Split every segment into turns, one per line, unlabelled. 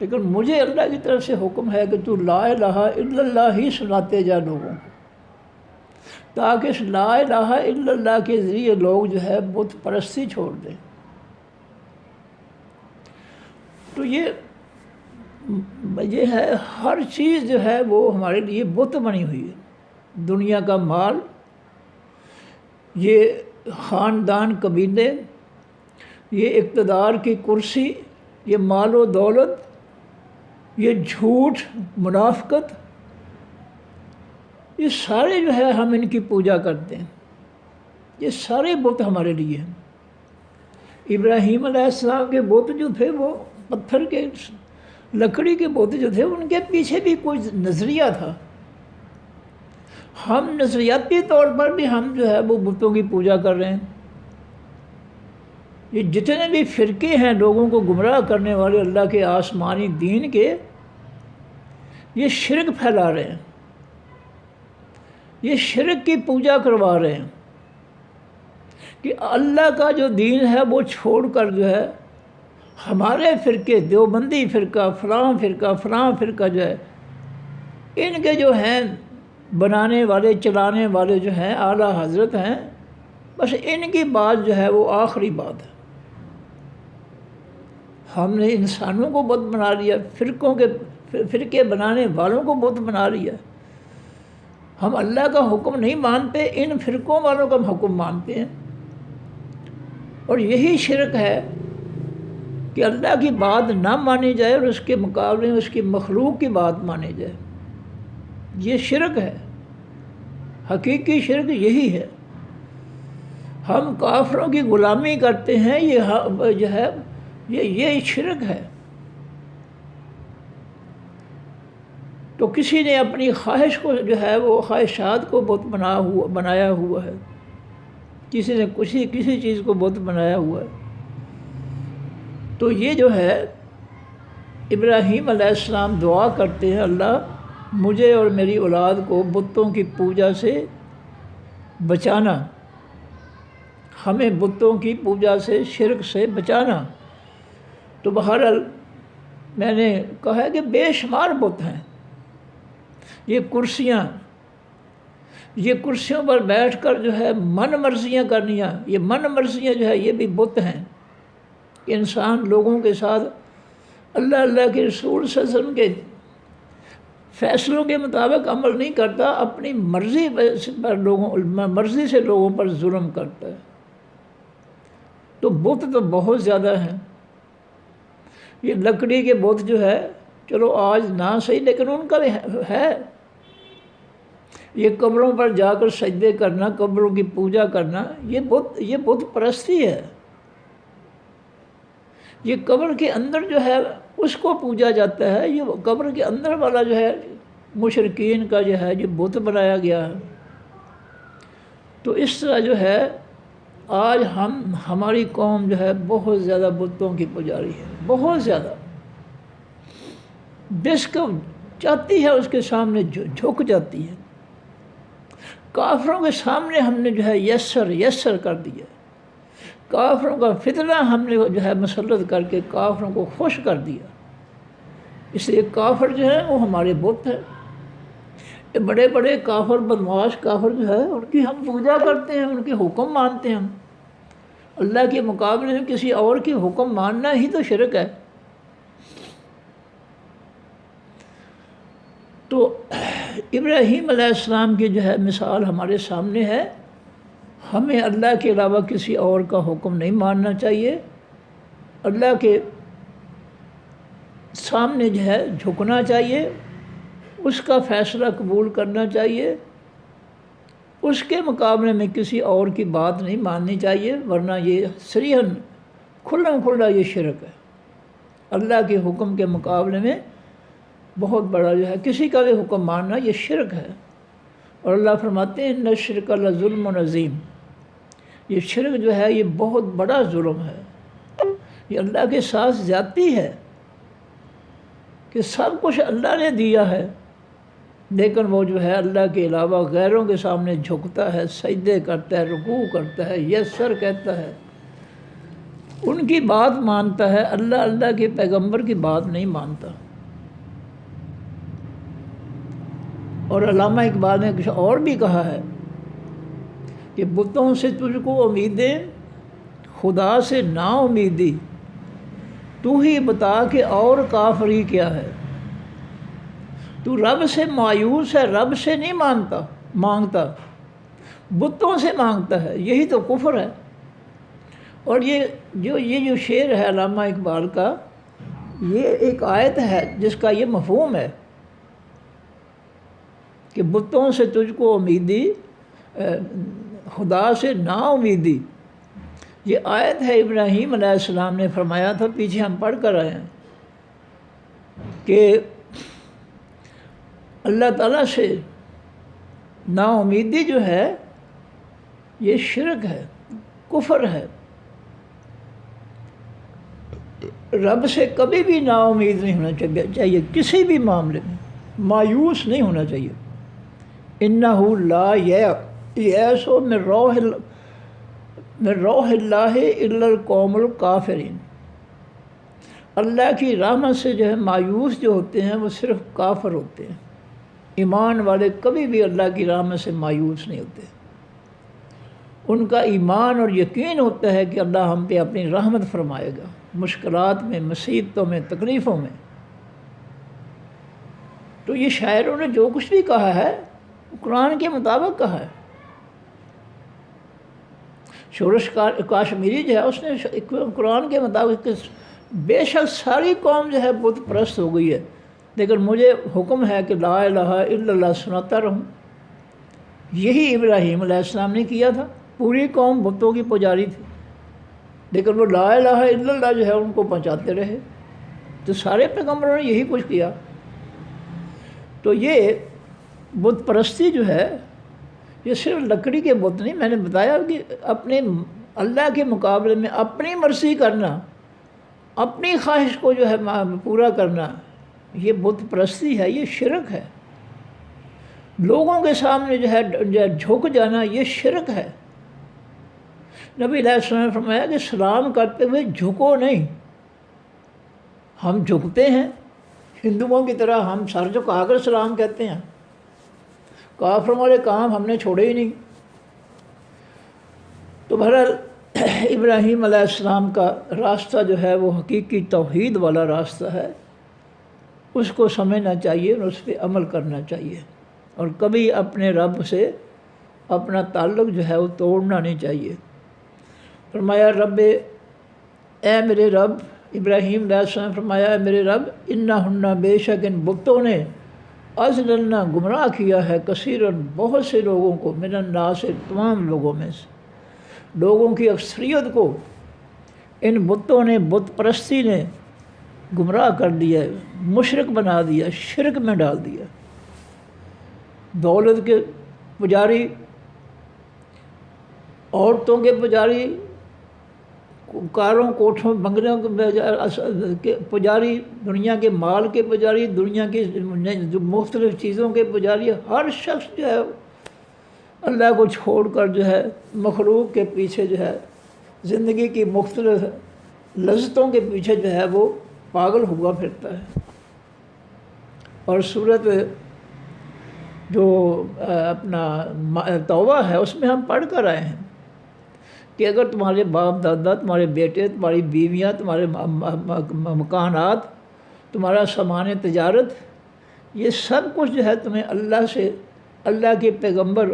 لیکن مجھے اللہ کی طرف سے حکم ہے کہ تو لا الہ الا اللہ ہی سناتے جا لوگوں کو، تاکہ اس لا الہ الا اللہ کے ذریعے لوگ جو ہے بت پرستی چھوڑ دیں۔ تو یہ ہے ہر چیز جو ہے وہ ہمارے لیے بت بنی ہوئی ہے۔ دنیا کا مال، یہ خاندان قبیلے، یہ اقتدار کی کرسی، یہ مال و دولت، یہ جھوٹ، منافقت، یہ سارے جو ہے ہم ان کی پوجا کرتے ہیں، یہ سارے بت ہمارے لیے ہیں۔ ابراہیم علیہ السلام کے بت جو تھے وہ پتھر کے، لکڑی کے بت جو تھے، ان کے پیچھے بھی کوئی نظریہ تھا۔ ہم نظریاتی طور پر بھی ہم جو ہے وہ بتوں کی پوجا کر رہے ہیں۔ یہ جتنے بھی فرقے ہیں لوگوں کو گمراہ کرنے والے اللہ کے آسمانی دین کے، یہ شرک پھیلا رہے ہیں، یہ شرک کی پوجا کروا رہے ہیں کہ اللہ کا جو دین ہے وہ چھوڑ کر جو ہے ہمارے فرقے، دیوبندی فرقہ، فلاں فرقہ جو ہے، ان کے جو ہیں بنانے والے، چلانے والے جو ہیں اعلیٰ حضرت ہیں، بس ان کی بات جو ہے وہ آخری بات ہے۔ ہم نے انسانوں کو بت بنا لیا، فرقے بنانے والوں کو بت بنا لیا۔ ہم اللہ کا حکم نہیں مانتے، ان فرقوں والوں کا حکم مانتے ہیں، اور یہی شرک ہے کہ اللہ کی بات نہ مانی جائے اور اس کے مقابلے میں اس کی مخلوق کی بات مانی جائے۔ یہ شرک ہے، حقیقی شرک یہی ہے۔ ہم کافروں کی غلامی کرتے ہیں، یہ جو ہے یہ شرک ہے۔ تو کسی نے اپنی خواہش کو جو ہے وہ خواہشات کو بت بنایا ہوا ہے، کسی نے کسی چیز کو بت بنایا ہوا ہے۔ تو یہ جو ہے ابراہیم علیہ السلام دعا کرتے ہیں، اللہ مجھے اور میری اولاد کو بتوں کی پوجا سے بچانا، ہمیں بتوں کی پوجا سے، شرک سے بچانا۔ تو بہرحال میں نے کہا ہے کہ بے شمار بت ہیں۔ یہ کرسیاں، یہ کرسیوں پر بیٹھ کر جو ہے من مرضیاں کرنیاں، یہ من مرضیاں جو ہے یہ بھی بت ہیں۔ انسان لوگوں کے ساتھ اللہ کے رسول صلی اللہ علیہ وسلم کے فیصلوں کے مطابق عمل نہیں کرتا، اپنی مرضی سے لوگوں پر ظلم کرتا ہے۔ تو بت تو بہت زیادہ ہیں۔ یہ لکڑی کے بت جو ہے چلو آج نہ صحیح، لیکن ان کا ہے۔ یہ قبروں پر جا کر سجدے کرنا، قبروں کی پوجا کرنا، یہ بت پرستی ہے۔ یہ قبر کے اندر جو ہے اس کو پوجا جاتا ہے، یہ قبر کے اندر والا جو ہے مشرکین کا جو ہے یہ بت بنایا گیا ہے۔ تو اس طرح جو ہے آج ہماری قوم جو ہے بہت زیادہ بتوں کی پجاری ہے، بہت زیادہ۔ جس کو چاہتی ہے اس کے سامنے جھک جاتی ہے۔ کافروں کے سامنے ہم نے جو ہے یسر کر دیا، کافروں کا فتنہ ہم نے جو ہے مسلط کر کے کافروں کو خوش کر دیا۔ اس لیے کافر جو ہیں وہ ہمارے بت ہیں۔ یہ بڑے بڑے کافر، بدمعاش کافر جو ہے ان کی ہم پوجا کرتے ہیں، ان کے حکم مانتے ہیں۔ ہم اللہ کے مقابلے میں کسی اور کی حکم ماننا ہی تو شرک ہے۔ تو ابراہیم علیہ السلام کی جو ہے مثال ہمارے سامنے ہے۔ ہمیں اللہ کے علاوہ کسی اور کا حکم نہیں ماننا چاہیے، اللہ کے سامنے جو ہے جھکنا چاہیے، اس کا فیصلہ قبول کرنا چاہیے، اس کے مقابلے میں کسی اور کی بات نہیں ماننی چاہیے، ورنہ یہ صریحاً کھلا یہ شرک ہے۔ اللہ کے حکم کے مقابلے میں بہت بڑا جو ہے کسی کا بھی حکم ماننا یہ شرک ہے۔ اور اللہ فرماتے ہیں ان الشرک لظلم عظیم، یہ شرک جو ہے یہ بہت بڑا ظلم ہے، یہ اللہ کے ساتھ زیادتی ہے کہ سب کچھ اللہ نے دیا ہے، لیکن وہ جو ہے اللہ کے علاوہ غیروں کے سامنے جھکتا ہے، سجدے کرتا ہے، رکوع کرتا ہے، یسر کہتا ہے۔ ان کی بات مانتا ہے، اللہ کے پیغمبر کی بات نہیں مانتا۔ اور علامہ اقبال نے کچھ اور بھی کہا ہے کہ بتوں سے تجھ کو امیدیں، خدا سے نا امیدی، تو ہی بتا کہ اور کافری کیا ہے۔ تو رب سے مایوس ہے، رب سے نہیں مانگتا، بتوں سے مانگتا ہے، یہی تو کفر ہے۔ اور یہ جو شعر ہے علامہ اقبال کا، یہ ایک آیت ہے جس کا یہ مفہوم ہے کہ بتوں سے تجھ کو امیدی، خدا سے نا امیدی۔ یہ آیت ہے ابراہیم علیہ السلام نے فرمایا تھا، پیچھے ہم پڑھ کر آئے ہیں کہ اللہ تعالیٰ سے نا امیدی جو ہے یہ شرک ہے، کفر ہے۔ رب سے کبھی بھی نا امید نہیں ہونا چاہیے، کسی بھی معاملے میں مایوس نہیں ہونا چاہیے۔ انہ لا یئس من روح اللہ الا القوم الکافرین۔ اللہ کی رحمت سے جو ہے مایوس جو ہوتے ہیں وہ صرف کافر ہوتے ہیں۔ ایمان والے کبھی بھی اللہ کی رحمت سے مایوس نہیں ہوتے۔ ان کا ایمان اور یقین ہوتا ہے کہ اللہ ہم پہ اپنی رحمت فرمائے گا، مشکلات میں، مصیبتوں میں، تکلیفوں میں۔ تو یہ شاعروں نے جو کچھ بھی کہا ہے قرآن کے مطابق کہا ہے۔ شورش کاشمیری جو ہے اس نے قرآن کے مطابق، بے شک ساری قوم جو ہے بت پرست ہو گئی ہے، لیکن مجھے حکم ہے کہ لا الہ الا اللہ سناتا رہوں۔ یہی ابراہیم علیہ السلام نے کیا تھا، پوری قوم بتوں کی پجاری تھی، لیکن وہ لا الہ الا اللہ جو ہے ان کو پہنچاتے رہے۔ تو سارے پیغمبروں نے یہی کچھ کیا۔ تو یہ بت پرستی جو ہے یہ صرف لکڑی کے بت نہیں، میں نے بتایا کہ اپنے اللہ کے مقابلے میں اپنی مرضی کرنا، اپنی خواہش کو جو ہے پورا کرنا، یہ بت پرستی ہے، یہ شرک ہے۔ لوگوں کے سامنے جو ہے جھک جانا، یہ شرک ہے۔ نبی علیہ السلام نے فرمایا کہ سلام کرتے ہوئے جھکو نہیں۔ ہم جھکتے ہیں ہندوؤں کی طرح، ہم سر جھکا کر سلام کہتے ہیں۔ کافر والے کام ہم نے چھوڑے ہی نہیں۔ تو بہرحال ابراہیم علیہ السلام کا راستہ جو ہے وہ حقیقی توحید والا راستہ ہے، اس کو سمجھنا چاہیے اور اس پہ عمل کرنا چاہیے، اور کبھی اپنے رب سے اپنا تعلق جو ہے وہ توڑنا نہیں چاہیے۔ فرمایا رب، اے میرے رب، ابراہیم علیہ السلام فرمایا اے میرے رب، انہن بے شک ان بتوں نے اضللنا گمراہ کیا ہے، کثیرن بہت سے لوگوں کو، من الناس تمام لوگوں میں سے، لوگوں کی اکثریت کو ان بتوں نے، بت پرستی نے گمراہ کر دیا، مشرک بنا دیا، شرک میں ڈال دیا۔ دولت کے پجاری، عورتوں کے پجاری، کاروں کوٹھوں بنگلوں کے پجاری، دنیا کے مال کے پجاری، دنیا کی جو مختلف چیزوں کے پجاری، ہر شخص جو ہے اللہ کو چھوڑ کر جو ہے مخلوق کے پیچھے جو ہے زندگی کی مختلف لذتوں کے پیچھے جو ہے وہ پاگل ہوا پھرتا ہے۔ اور صورت جو اپنا توبہ ہے اس میں ہم پڑھ کر آئے ہیں کہ اگر تمہارے باپ دادا، تمہارے بیٹے، تمہاری بیویاں، تمہارے مکانات، تمہارا سامان تجارت، یہ سب کچھ جو ہے تمہیں اللہ سے، اللہ کے پیغمبر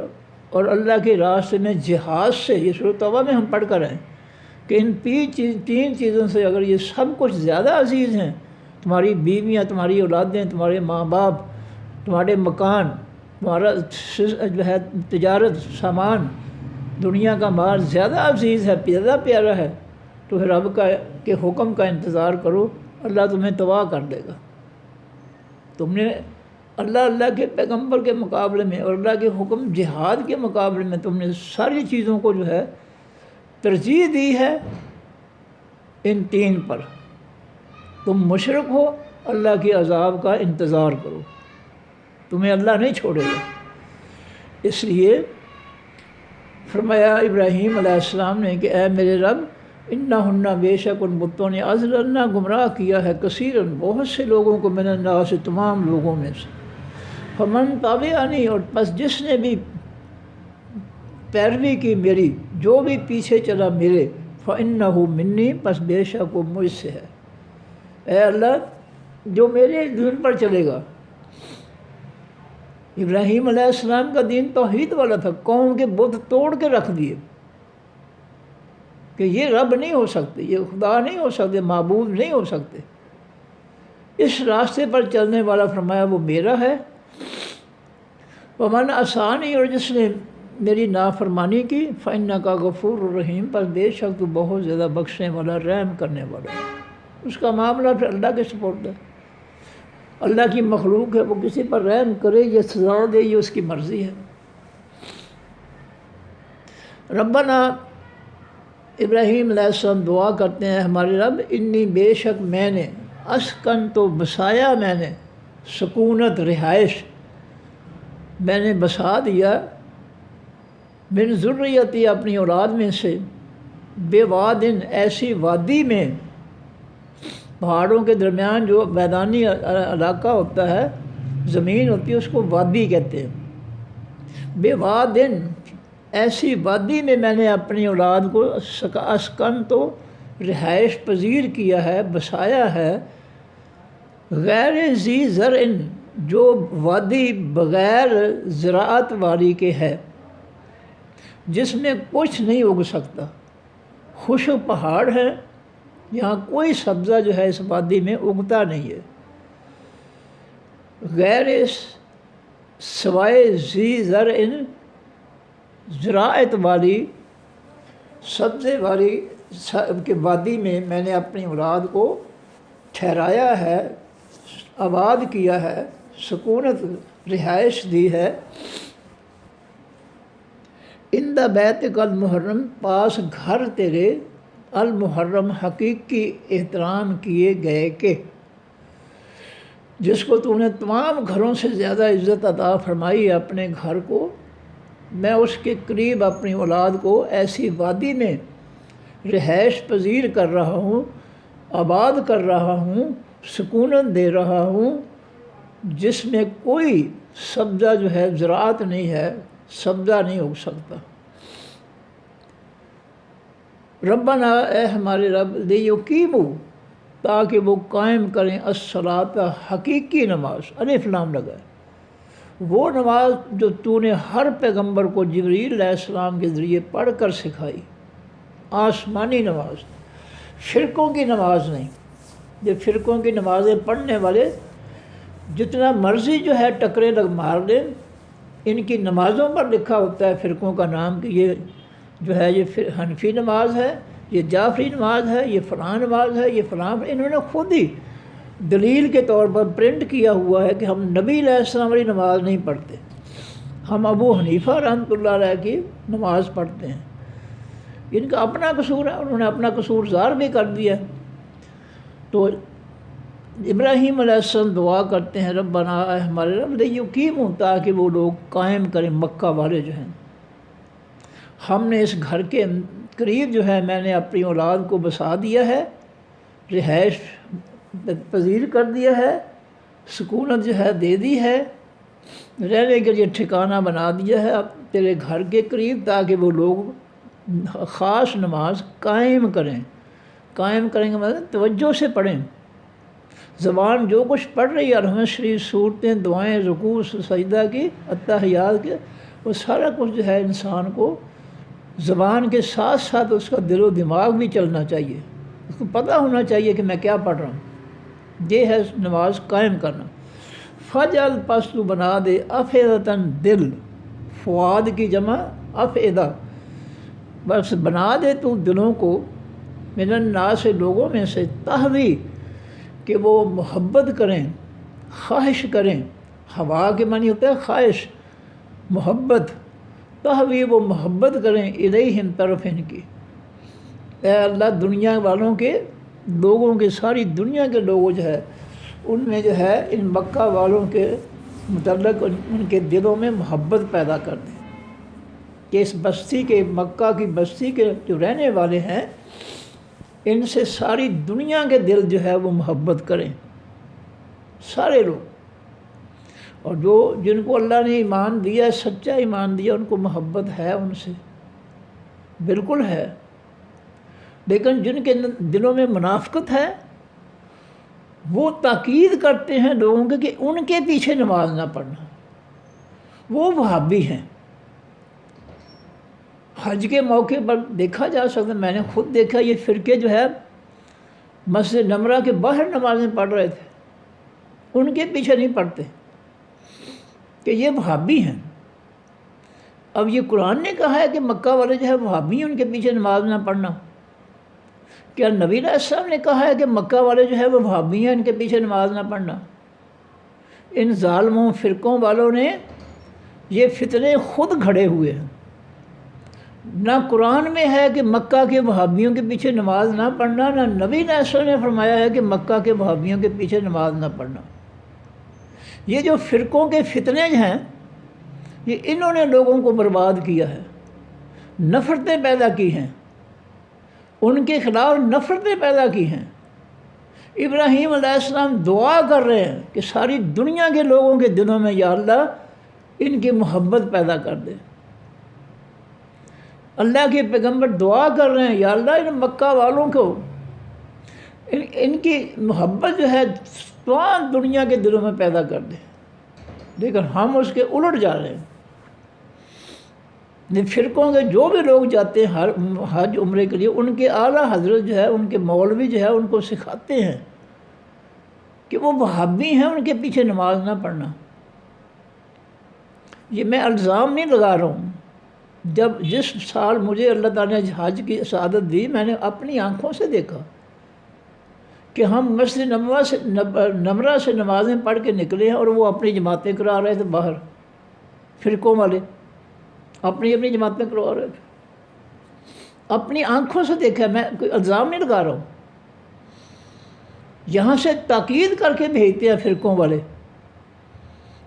اور اللہ کے راستے میں جہاد سے، یہ سورۃ توبہ میں ہم پڑھ کر آئے کہ ان تین چیزوں سے اگر یہ سب کچھ زیادہ عزیز ہیں، تمہاری بیویاں، تمہاری اولادیں، تمہارے ماں باپ، تمہارے مکان، تمہارا جو ہے تجارت، سامان، دنیا کا مال زیادہ عزیز ہے، زیادہ پیارا ہے، تو پھر رب کے حکم کا انتظار کرو، اللہ تمہیں تباہ کر دے گا۔ تم نے اللہ کے پیغمبر کے مقابلے میں اور اللہ کے حکم جہاد کے مقابلے میں تم نے ساری چیزوں کو جو ہے ترجیح دی ہے ان تین پر۔ تم مشرک ہو، اللہ کے عذاب کا انتظار کرو، تمہیں اللہ نہیں چھوڑے گا۔ اس لیے فرمایا ابراہیم علیہ السلام نے کہ اے میرے رب، انہن بے شک ان بتوں نے اضللنا گمراہ کیا ہے کثیرن بہت سے لوگوں کو من الناس سے تمام لوگوں میں سے فمن تابعنی اور پس جس نے بھی پیروی کی میری جو بھی پیچھے چلا میرے فإنہ منی پس بے شک وہ مجھ سے ہے۔ اے اللہ جو میرے دین پر چلے گا، ابراہیم علیہ السلام کا دین توحید والا تھا، قوم کے بت توڑ کے رکھ دیے کہ یہ رب نہیں ہو سکتے، یہ خدا نہیں ہو سکتے، معبود نہیں ہو سکتے، اس راستے پر چلنے والا فرمایا وہ میرا ہے۔ ومن عصانی اور جس نے میری نافرمانی کی فإنک غفور الرحیم پر بے شک تو بہت زیادہ بخشنے والا رحم کرنے والا ہے۔ اس کا معاملہ پھر اللہ کے سپرد ہے، اللہ کی مخلوق ہے، وہ کسی پر رحم کرے یا سزا دے یہ اس کی مرضی ہے۔ ربنا ابراہیم علیہ السلام دعا کرتے ہیں ہمارے رب انی بے شک میں نے اسکن تو بسایا میں نے سکونت رہائش میں نے بسا دیا من ذریتی اپنی اولاد میں سے بے وادن ایسی وادی میں، پہاڑوں کے درمیان جو میدانی علاقہ ہوتا ہے زمین ہوتی ہے اس کو وادی کہتے ہیں، بے وادن ایسی وادی میں نے اپنی اولاد کو اسکن تو رہائش پذیر کیا ہے، بسایا ہے، غیر ذی زرع جو وادی بغیر زراعت والی کے ہے، جس میں کچھ نہیں اگ سکتا، خشک پہاڑ ہے، یہاں کوئی سبزہ جو ہے اس وادی میں اگتا نہیں ہے، غیر سوائے ذی زرع زراعت والی سبزے والی کے وادی میں نے اپنی اولاد کو ٹھہرایا ہے، آباد کیا ہے، سکونت رہائش دی ہے، اند بیتک المحرم پاس گھر تیرے المحرم حقیقی احترام کیے گئے کے، جس کو تو نے تمام گھروں سے زیادہ عزت عطا فرمائی ہے اپنے گھر کو، میں اس کے قریب اپنی اولاد کو ایسی وادی میں رہائش پذیر کر رہا ہوں، آباد کر رہا ہوں، سکونت دے رہا ہوں، جس میں کوئی سبزہ جو ہے زراعت نہیں ہے، سبزہ نہیں اگ سکتا۔ ربنا اے ہمارے رب لیقیموا تاکہ وہ قائم کریں الصلاۃ حقیقی نماز، الف لام لگا ہے، وہ نماز جو تو نے ہر پیغمبر کو جبریل علیہ السلام کے ذریعے پڑھ کر سکھائی، آسمانی نماز، فرقوں کی نماز نہیں۔ یہ فرقوں کی نمازیں پڑھنے والے جتنا مرضی جو ہے ٹکرے مار دیں، ان کی نمازوں پر لکھا ہوتا ہے فرقوں کا نام کہ یہ جو ہے یہ حنفی نماز ہے، یہ جعفری نماز ہے، یہ فلاں نماز ہے، یہ فلاں، انہوں نے خود ہی دلیل کے طور پر پرنٹ کیا ہوا ہے کہ ہم نبی علیہ السلام والی نماز نہیں پڑھتے، ہم ابو حنیفہ رحمۃ اللہ علیہ کی نماز پڑھتے ہیں۔ ان کا اپنا قصور ہے، انہوں نے اپنا قصور ظاہر بھی کر دیا۔ تو ابراہیم علیہ السلام دعا کرتے ہیں ربنا اے ہمارے رب لیقیموا تاکہ وہ لوگ قائم کریں، مکہ والے جو ہیں، ہم نے اس گھر کے قریب جو ہے میں نے اپنی اولاد کو بسا دیا ہے، رہائش پذیر کر دیا ہے، سکونت جو ہے دے دی ہے، رہنے کے لیے ٹھکانہ بنا دیا ہے اب تیرے گھر کے قریب، تاکہ وہ لوگ خاص نماز قائم کریں۔ قائم کریں گے مطلب توجہ سے پڑھیں، زبان جو کچھ پڑھ رہی ہے، الحمد شریف، صورتیں، دعائیں، رکوع، سجدہ کی، اتحیات کے، وہ سارا کچھ جو ہے انسان کو زبان کے ساتھ ساتھ اس کا دل و دماغ بھی چلنا چاہیے، اس کو پتہ ہونا چاہیے کہ میں کیا پڑھ رہا ہوں، یہ ہے نماز قائم کرنا۔ فجعل پس تو بنا دے افئدۃ دل، فؤاد کی جمع افئدہ، بس بنا دے تو دلوں کو، من الناس لوگوں میں سے، تہوی کہ وہ محبت کریں، خواہش کریں، ہوا کے معنی ہوتا ہے خواہش، محبت، تہوی وہ محبت کریں الیہم طرف ان کی، اے اللہ دنیا والوں کے لوگوں کے، ساری دنیا کے لوگوں جو ہے ان میں جو ہے ان مکہ والوں کے متعلق ان کے دلوں میں محبت پیدا کر دیں کہ اس بستی کے، مکہ کی بستی کے جو رہنے والے ہیں ان سے ساری دنیا کے دل جو ہے وہ محبت کریں، سارے لوگ، اور جن کو اللہ نے ایمان دیا ہے، سچا ایمان دیا، ان کو محبت ہے ان سے، بالکل ہے، لیکن جن کے دلوں میں منافقت ہے وہ تاکید کرتے ہیں لوگوں کے کہ ان کے پیچھے نماز نہ پڑھنا، وہ وہابی ہیں۔ حج کے موقع پر دیکھا جا سکتا، میں نے خود دیکھا، یہ فرقے جو ہے مسجد نمرہ کے باہر نمازیں پڑھ رہے تھے، ان کے پیچھے نہیں پڑھتے کہ یہ وہابی ہیں۔ اب یہ قرآن نے کہا ہے کہ مکہ والے جو ہے وہابی ہیں، ان کے پیچھے نماز نہ پڑھنا؟ کیا نبی علیہ السلام نے کہا ہے کہ مکہ والے جو ہے وہ وہابی ہیں، ان کے پیچھے نماز نہ پڑھنا؟ ان ظالموں فرقوں والوں نے یہ فتنے خود گھڑے ہوئے ہیں۔ نہ قرآن میں ہے کہ مکہ کے وہابیوں کے پیچھے نماز نہ پڑھنا، نہ نبی علیہ السلام نے فرمایا ہے کہ مکہ کے وہابیوں کے پیچھے نماز نہ پڑھنا۔ یہ جو فرقوں کے فتنے ہیں، یہ انہوں نے لوگوں کو برباد کیا ہے، نفرتیں پیدا کی ہیں، ان کے خلاف نفرتیں پیدا کی ہیں۔ ابراہیم علیہ السلام دعا کر رہے ہیں کہ ساری دنیا کے لوگوں کے دلوں میں یا اللہ ان کی محبت پیدا کر دے۔ اللہ کے پیغمبر دعا کر رہے ہیں یا اللہ ان مکہ والوں کو ان کی محبت جو ہے تمام دنیا کے دلوں میں پیدا کر دے، لیکن ہم اس کے الٹ جا رہے ہیں۔ فرقوں کے جو بھی لوگ جاتے ہیں حج عمرے کے لیے، ان کے اعلیٰ حضرت جو ہے، ان کے مولوی جو ہے، ان کو سکھاتے ہیں کہ وہ وہابی ہیں، ان کے پیچھے نماز نہ پڑھنا۔ یہ میں الزام نہیں لگا رہا ہوں، جس سال مجھے اللہ تعالیٰ نے حج کی سعادت دی، میں نے اپنی آنکھوں سے دیکھا کہ ہم مسجد نمرہ سے نمازیں پڑھ کے نکلے ہیں اور وہ اپنی جماعتیں کرا رہے تھے باہر، فرقوں والے اپنی جماعتیں کروا رہے تھے، اپنی آنکھوں سے دیکھا، میں کوئی الزام نہیں لگا رہا ہوں۔ یہاں سے تاکید کر کے بھیجتے ہیں فرقوں والے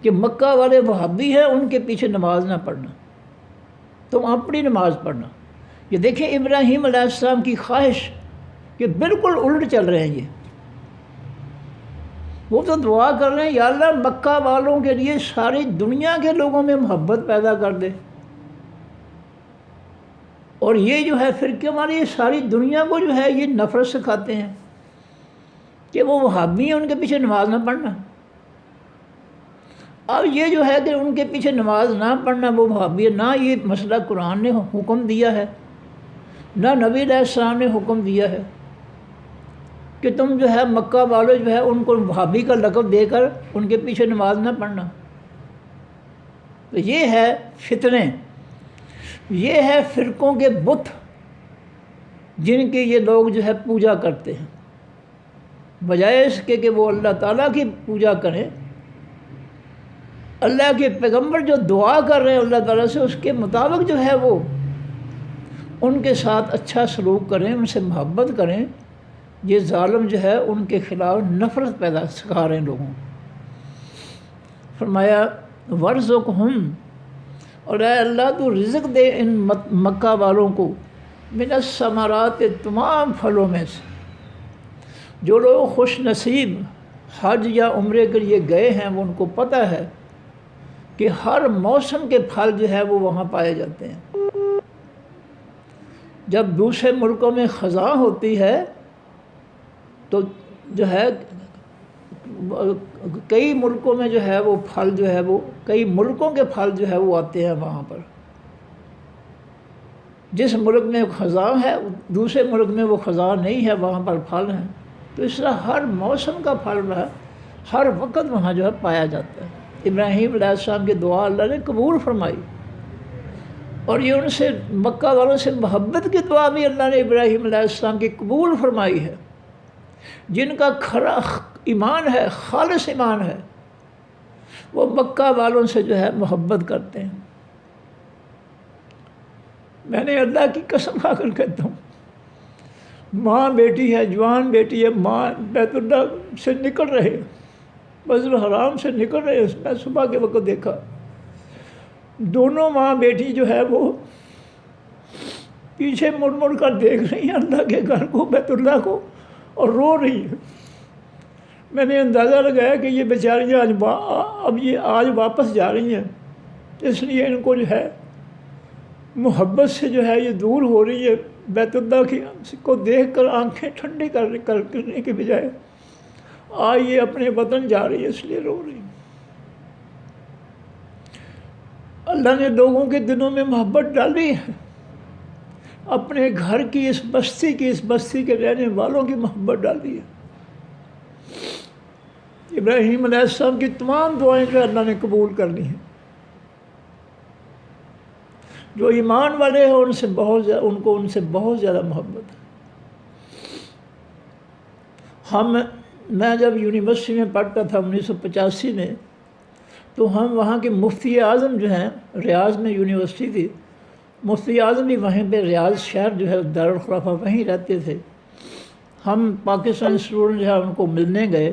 کہ مکہ والے وہابی ہیں، ان کے پیچھے نماز نہ پڑھنا، تم اپنی نماز پڑھنا۔ یہ دیکھیں ابراہیم علیہ السلام کی خواہش کہ بالکل الٹ چل رہے ہیں۔ یہ وہ تو دعا کر رہے ہیں یا اللہ مکہ والوں کے لیے ساری دنیا کے لوگوں میں محبت پیدا کر دے، اور یہ جو ہے فرقے والے یہ ساری دنیا کو جو ہے یہ نفرت سکھاتے ہیں کہ وہ وہابی ہیں، ان کے پیچھے نماز نہ پڑھنا۔ اب یہ جو ہے کہ ان کے پیچھے نماز نہ پڑھنا وہ وہابی ہے، نہ یہ مسئلہ قرآن نے حکم دیا ہے، نہ نبی علیہ السلام نے حکم دیا ہے کہ تم جو ہے مکہ والے جو ہے ان کو وہابی کا لقب دے کر ان کے پیچھے نماز نہ پڑھنا۔ تو یہ ہے فتنے، یہ ہے فرقوں کے بت جن کی یہ لوگ جو ہے پوجا کرتے ہیں، بجائے اس کے کہ وہ اللہ تعالیٰ کی پوجا کریں۔ اللہ کے پیغمبر جو دعا کر رہے ہیں اللہ تعالیٰ سے، اس کے مطابق جو ہے وہ ان کے ساتھ اچھا سلوک کریں، ان سے محبت کریں۔ یہ ظالم جو ہے ان کے خلاف نفرت پیدا سکھا رہے ہیں لوگوں۔ فرمایا ورزقہم، اور اے اللہ تو رزق دے ان مکہ والوں کو من الثمرات، تمام پھلوں میں سے۔ جو لوگ خوش نصیب حج یا عمرے کے لیے گئے ہیں وہ ان کو پتہ ہے کہ ہر موسم کے پھل جو ہے وہ وہاں پائے جاتے ہیں۔ جب دوسرے ملکوں میں خزاں ہوتی ہے تو جو ہے کئی ملکوں میں جو ہے وہ پھل جو ہے وہ کئی ملکوں کے پھل جو ہے وہ آتے ہیں وہاں پر۔ جس ملک میں خزاں ہے دوسرے ملک میں وہ خزاں نہیں ہے، وہاں پر پھل ہیں۔ تو اس طرح ہر موسم کا پھل جو ہے ہر وقت وہاں جو ہے پایا جاتا ہے۔ ابراہیم علیہ السلام کی دعا اللہ نے قبول فرمائی، اور یہ ان سے مکہ والوں سے محبت کی دعا بھی اللہ نے ابراہیم علیہ السلام کی قبول فرمائی ہے۔ جن کا کھرا ایمان ہے، خالص ایمان ہے، وہ مکہ والوں سے جو ہے محبت کرتے ہیں۔ میں نے اللہ کی قسم کھا کر کہتا ہوں، ماں بیٹی ہے، جوان بیٹی ہے، ماں بیت اللہ سے نکل رہے ہیں، مسجد الحرام سے نکل رہے ہیں۔ میں صبح کے وقت دیکھا، دونوں ماں بیٹی جو ہے وہ پیچھے مڑ مڑ کر دیکھ رہی ہیں اللہ کے گھر کو، بیت اللہ کو، اور رو رہی ہیں۔ میں نے اندازہ لگایا کہ یہ بیچاریاں آج واپس جا رہی ہیں، اس لیے ان کو جو ہے محبت سے جو ہے یہ دور ہو رہی ہے، بیت اللہ کو دیکھ کر آنکھیں ٹھنڈی کرنے کے بجائے آج یہ اپنے وطن جا رہی ہے، اس لیے رو رہی ہے۔ اللہ نے لوگوں کے دلوں میں محبت ڈالی ہے، اپنے گھر کی اس بستی کے رہنے والوں کی محبت ڈالی ہے۔ ابراہیم علیہ السلام کی تمام دعائیں جو اللہ نے قبول کر لی ہیں۔ جو ایمان والے ہیں ان سے بہت زیادہ محبت ہے۔ میں جب یونیورسٹی میں پڑھتا تھا 1985 میں، تو ہم وہاں کے مفتی اعظم جو ہیں، ریاض میں یونیورسٹی تھی، مفتی اعظم بھی وہیں پہ ریاض شہر جو ہے دارالخلافہ وہیں رہتے تھے۔ ہم پاکستانی اسٹوڈنٹ جو ہے ان کو ملنے گئے،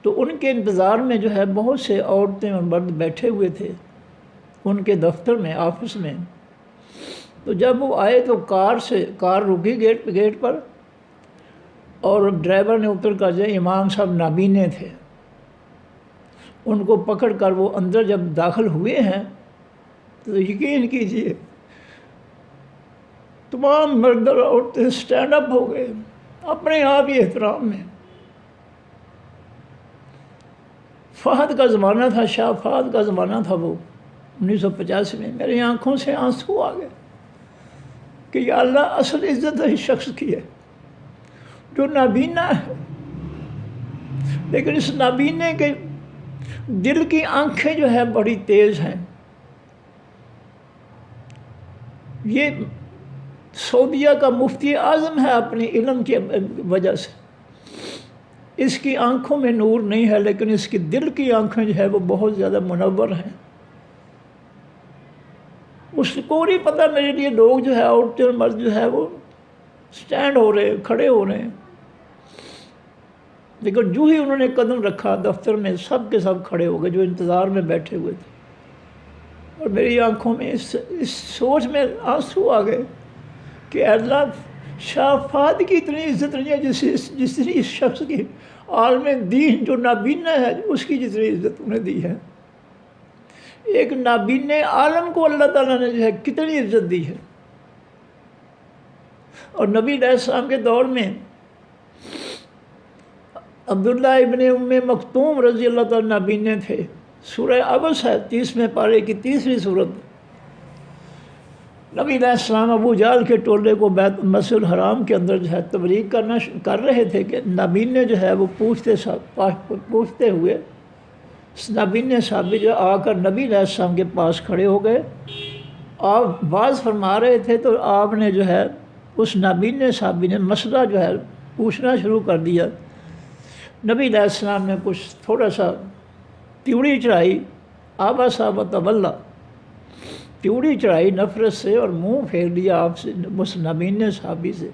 تو ان کے انتظار میں جو ہے بہت سے عورتیں اور مرد بیٹھے ہوئے تھے ان کے دفتر میں، آفس میں۔ تو جب وہ آئے تو کار رکی گیٹ پر، اور ڈرائیور نے اتر کر جو امام صاحب نابینے تھے، ان کو پکڑ کر وہ اندر جب داخل ہوئے ہیں تو یقین کیجئے تمام مرد اور عورتیں سٹینڈ اپ ہو گئے اپنے آپ ہی احترام میں۔ فہد کا زمانہ تھا، شاہ فہد کا زمانہ تھا وہ 1985 میں۔ میری آنکھوں سے آنسو آ گئے کہ یا اللہ، اصل عزت اس شخص کی ہے جو نابینا ہے، لیکن اس نابینے کے دل کی آنکھیں جو ہے بڑی تیز ہیں۔ یہ سعودیہ کا مفتی اعظم ہے اپنے علم کی وجہ سے، اس کی آنکھوں میں نور نہیں ہے، لیکن اس کی دل کی آنکھیں جو ہے وہ بہت زیادہ منور ہیں۔ اس کو نہیں پتہ میرے لیے لوگ جو ہے عورتیں اور مرد جو ہے وہ سٹینڈ ہو رہے، کھڑے ہو رہے ہیں، لیکن جو ہی انہوں نے قدم رکھا دفتر میں، سب کے سب کھڑے ہو گئے جو انتظار میں بیٹھے ہوئے تھے۔ اور میری آنکھوں میں اس سوچ میں آنسو آ گئے کہ اللہ، شاہ فہد کی اتنی عزت نہیں ہے جتنی اس شخص کی عالم دین جو نابینا ہے اس کی جتنی عزت انہیں دی ہے۔ ایک نابینے عالم کو اللہ تعالیٰ نے جو ہے کتنی عزت دی ہے۔ اور نبی علیہ السلام کے دور میں عبداللہ ابن ام مکتوم رضی اللہ تعالیٰ نابینے تھے۔ سورہ عبس ہے 30ویں پارے کی 3ری سورت۔ نبی علیہ السلام ابو جہل کے ٹولے کو مسجد الحرام کے اندر جو ہے تبلیغ کر رہے تھے کہ نابینے جو ہے وہ پوچھتے ہوئے نابینے صحابی جو آ کر نبی علیہ السلام کے پاس کھڑے ہو گئے۔ آپ بات فرما رہے تھے تو آپ نے جو ہے اس نابینے صحابی نے مسئلہ جو ہے پوچھنا شروع کر دیا۔ نبی علیہ السلام نے کچھ تھوڑا سا تیوڑی چڑھائی، آبا صاحب تولّا، تیوڑی چڑھائی نفرت سے اور منہ پھیر لیا آپ سے، اس نابینے صحابی سے۔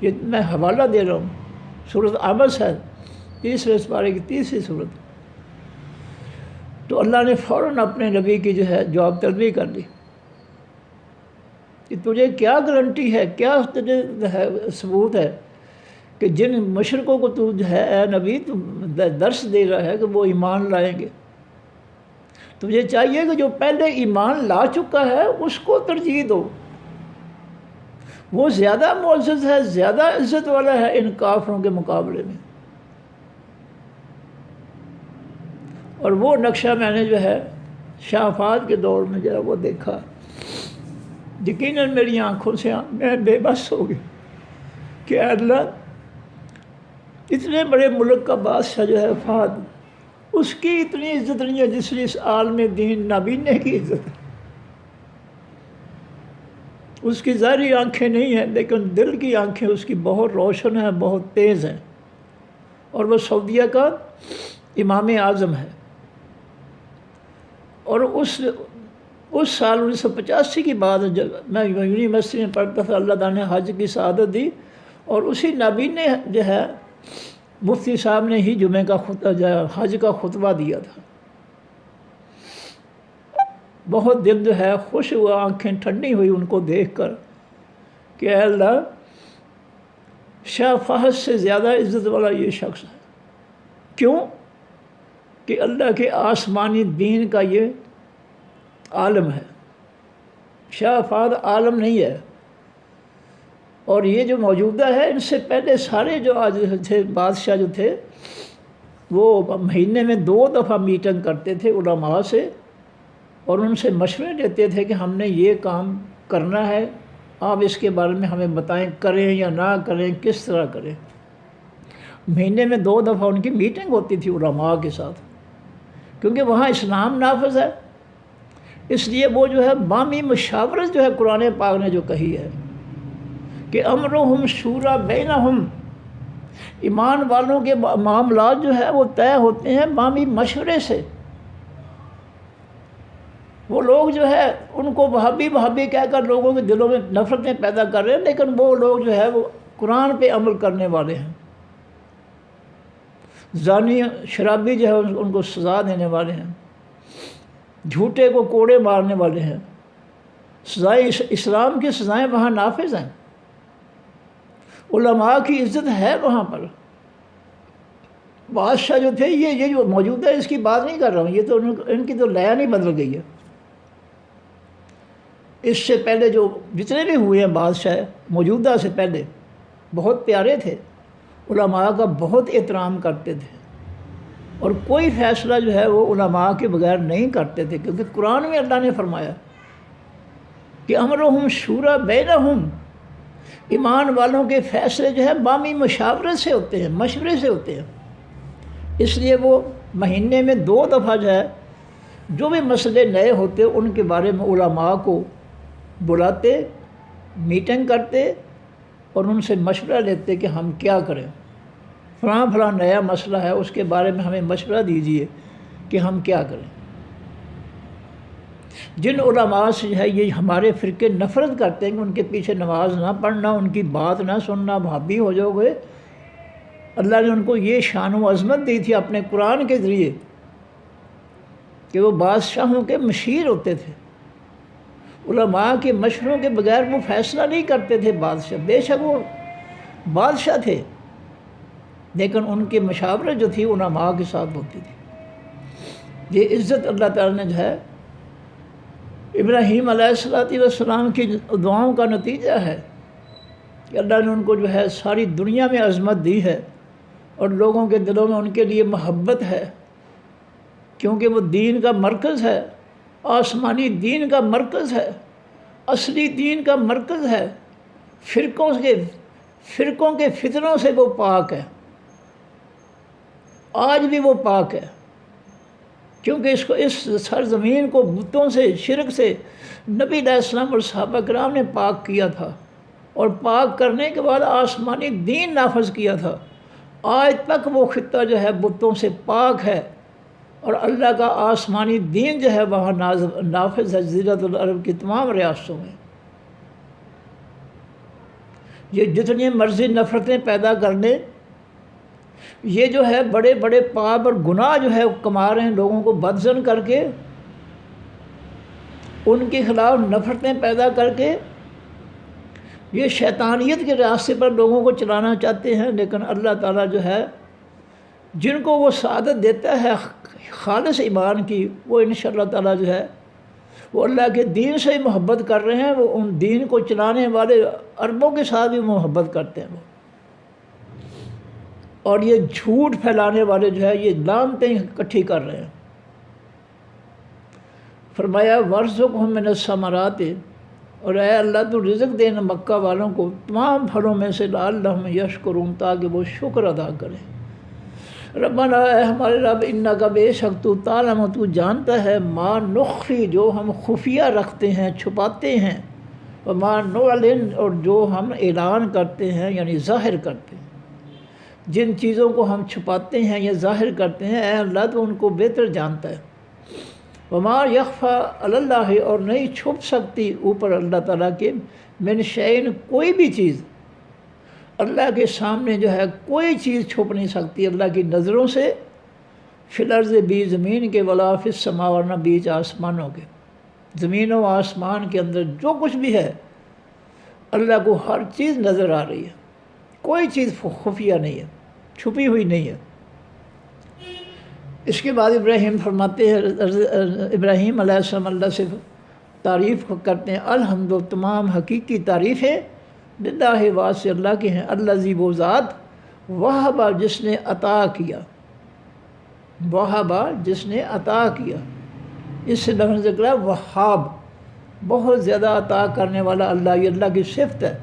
یہ میں حوالہ دے رہا ہوں، سورۃ عبس ہے 30ویں پارے کی 3ری سورت۔ تو اللہ نے فوراً اپنے نبی کی جو ہے جواب طلبی کر لی کہ تجھے کیا گارنٹی ہے، کیا تجھے ثبوت ہے کہ جن مشرکوں کو تو جو ہے اے نبی تو درس دے رہا ہے کہ وہ ایمان لائیں گے، تجھے چاہیے کہ جو پہلے ایمان لا چکا ہے اس کو ترجیح دو، وہ زیادہ معزز ہے، زیادہ عزت والا ہے ان کافروں کے مقابلے میں۔ اور وہ نقشہ میں نے جو ہے شاہ فہد کے دور میں جو ہے وہ دیکھا، یقیناً میری آنکھوں سے میں بے بس ہو گیا کہ اللہ، اتنے بڑے ملک کا بادشاہ جو ہے فہد، اس کی اتنی عزت نہیں ہے جس اس عالم دین نابینے کی عزت ہے۔ اس کی ظاہری آنکھیں نہیں ہیں لیکن دل کی آنکھیں اس کی بہت روشن ہیں، بہت تیز ہیں، اور وہ سعودیہ کا امام اعظم ہے۔ اور اس سال 1985 کی بات ہے جب میں یونیورسٹی میں پڑھتا تھا، اللہ تعالیٰ نے حج کی سعادت دی، اور اسی نابینے جو ہے مفتی صاحب نے ہی جمعہ کا حج کا خطبہ دیا تھا۔ بہت دل جو ہے خوش ہوا، آنکھیں ٹھنڈی ہوئی ان کو دیکھ کر کہ اے اللہ شاہ فہد سے زیادہ عزت والا یہ شخص ہے۔ کیوں؟ کہ اللہ کے آسمانی دین کا یہ عالم ہے۔ شاہ فہد عالم نہیں ہے، اور یہ جو موجودہ ہے ان سے پہلے سارے جو آج تھے بادشاہ جو تھے وہ مہینے میں 2 دفعہ میٹنگ کرتے تھے علماء سے، اور ان سے مشورے لیتے تھے کہ ہم نے یہ کام کرنا ہے، آپ اس کے بارے میں ہمیں بتائیں، کریں یا نہ کریں، کس طرح کریں۔ مہینے میں 2 دفعہ ان کی میٹنگ ہوتی تھی علماء کے ساتھ، کیونکہ وہاں اسلام نافذ ہے۔ اس لیے وہ جو ہے بامی مشاورت جو ہے قرآن پاک نے جو کہی ہے کہ امرہم شورا بینہم، ایمان والوں کے معاملات جو ہے وہ طے ہوتے ہیں بامی مشورے سے۔ وہ لوگ جو ہے ان کو وہابی وہابی کہہ کر لوگوں کے دلوں میں نفرتیں پیدا کر رہے ہیں، لیکن وہ لوگ جو ہے وہ قرآن پہ عمل کرنے والے ہیں۔ زانی شرابی جو ہے ان کو سزا دینے والے ہیں، جھوٹے کو کوڑے مارنے والے ہیں، سزائیں اسلام کی سزائیں وہاں نافذ ہیں، علماء کی عزت ہے وہاں پر۔ بادشاہ جو تھے یہ جو موجودہ ہے اس کی بات نہیں کر رہا ہوں، یہ تو ان کی تو لیا نہیں بدل گئی ہے۔ اس سے پہلے جو جتنے بھی ہوئے ہیں بادشاہ موجودہ سے پہلے بہت پیارے تھے، علماء کا بہت احترام کرتے تھے، اور کوئی فیصلہ جو ہے وہ علماء کے بغیر نہیں کرتے تھے، کیونکہ قرآن میں اللہ نے فرمایا کہ امرہم شورا بینہم، ایمان والوں کے فیصلے جو ہے بامی مشاورت سے ہوتے ہیں، مشورے سے ہوتے ہیں۔ اس لیے وہ مہینے میں 2 دفعہ جو ہے جو بھی مسئلے نئے ہوتے ان کے بارے میں علماء کو بلاتے، میٹنگ کرتے اور ان سے مشورہ لیتے کہ ہم کیا کریں، فلاں نیا مسئلہ ہے اس کے بارے میں ہمیں مشورہ دیجیے کہ ہم کیا کریں۔ جن علماء سے جو ہے یہ ہمارے فرقے نفرت کرتے ہیں کہ ان کے پیچھے نماز نہ پڑھنا، ان کی بات نہ سننا، بھابی ہو جاؤ گے، اللہ نے ان کو یہ شان و عظمت دی تھی اپنے قرآن کے ذریعے کہ وہ بادشاہوں کے مشیر ہوتے تھے۔ علماء کے مشوروں کے بغیر وہ فیصلہ نہیں کرتے تھے بادشاہ، بے شک وہ بادشاہ تھے، لیکن ان کی مشاورت جو تھی علماء کے ساتھ ہوتی تھی۔ یہ عزت اللہ تعالیٰ نے جو ہے ابراہیم علیہ السلام کی دعاؤں کا نتیجہ ہے کہ اللہ نے ان کو جو ہے ساری دنیا میں عظمت دی ہے، اور لوگوں کے دلوں میں ان کے لیے محبت ہے، کیونکہ وہ دین کا مرکز ہے، آسمانی دین کا مرکز ہے، اصلی دین کا مرکز ہے، فرقوں کے فتنوں سے وہ پاک ہے، آج بھی وہ پاک ہے، کیونکہ اس سرزمین کو بتوں سے، شرک سے نبی علیہ السلام اور صحابہ کرام نے پاک کیا تھا، اور پاک کرنے کے بعد آسمانی دین نافذ کیا تھا۔ آج تک وہ خطہ جو ہے بتوں سے پاک ہے، اور اللہ کا آسمانی دین جو ہے وہاں نافذ ہے جزیرۃ العرب کی تمام ریاستوں میں۔ یہ جتنی مرضی نفرتیں پیدا کرنے، یہ جو ہے بڑے بڑے پاپ اور گناہ جو ہے کما رہے ہیں لوگوں کو بدظن کر کے، ان کے خلاف نفرتیں پیدا کر کے، یہ شیطانیت کے راستے پر لوگوں کو چلانا چاہتے ہیں، لیکن اللہ تعالیٰ جو ہے جن کو وہ سعادت دیتا ہے خالص ایمان کی، وہ انشاءاللہ تعالیٰ جو ہے وہ اللہ کے دین سے ہی محبت کر رہے ہیں، وہ ان دین کو چلانے والے عربوں کے ساتھ بھی محبت کرتے ہیں وہ، اور یہ جھوٹ پھیلانے والے جو ہے یہ لعنتیں اکٹھی کر رہے ہیں۔ فرمایا وَارْزُقْهُم مِّنَ الثَّمَرَاتِ، اور اے اللہ تو رزق دینا مکہ والوں کو تمام پھلوں میں سے لعلہم یشکرون، تاکہ وہ شکر ادا کریں۔ ربنا، اے ہمارے رب، انک، بے شک تو تعلم، تو جانتا ہے، ما نخفی، جو ہم خفیہ رکھتے ہیں، چھپاتے ہیں، وما نعلن، اور جو ہم اعلان کرتے ہیں یعنی ظاہر کرتے ہیں۔ جن چیزوں کو ہم چھپاتے ہیں یا ظاہر کرتے ہیں، اے اللہ تو ان کو بہتر جانتا ہے۔ وما یخفی علی اللہ، اور نہیں چھپ سکتی اوپر اللہ تعالیٰ کے، من شیء، کوئی بھی چیز اللہ کے سامنے جو ہے کوئی چیز چھپ نہیں سکتی اللہ کی نظروں سے، فی الارض، بھی زمین کے، ولا فی السماء، ورنہ بیچ آسمانوں کے۔ زمین و آسمان کے اندر جو کچھ بھی ہے اللہ کو ہر چیز نظر آ رہی ہے، کوئی چیز خفیہ نہیں ہے، چھپی ہوئی نہیں ہے۔ اس کے بعد ابراہیم فرماتے ہیں، ابراہیم علیہ السلام اللہ سے تعریف کرتے ہیں، الحمد، تمام حقیقی تعریفیں للہ واسطے اللہ کے ہیں، الذی وہ ذات وہبا جس نے عطا کیا، وہبا جس نے عطا کیا، اس سے لفظ ذکر ہے وہاب، بہت زیادہ عطا کرنے والا اللہ، یہ اللہ کی صفت ہے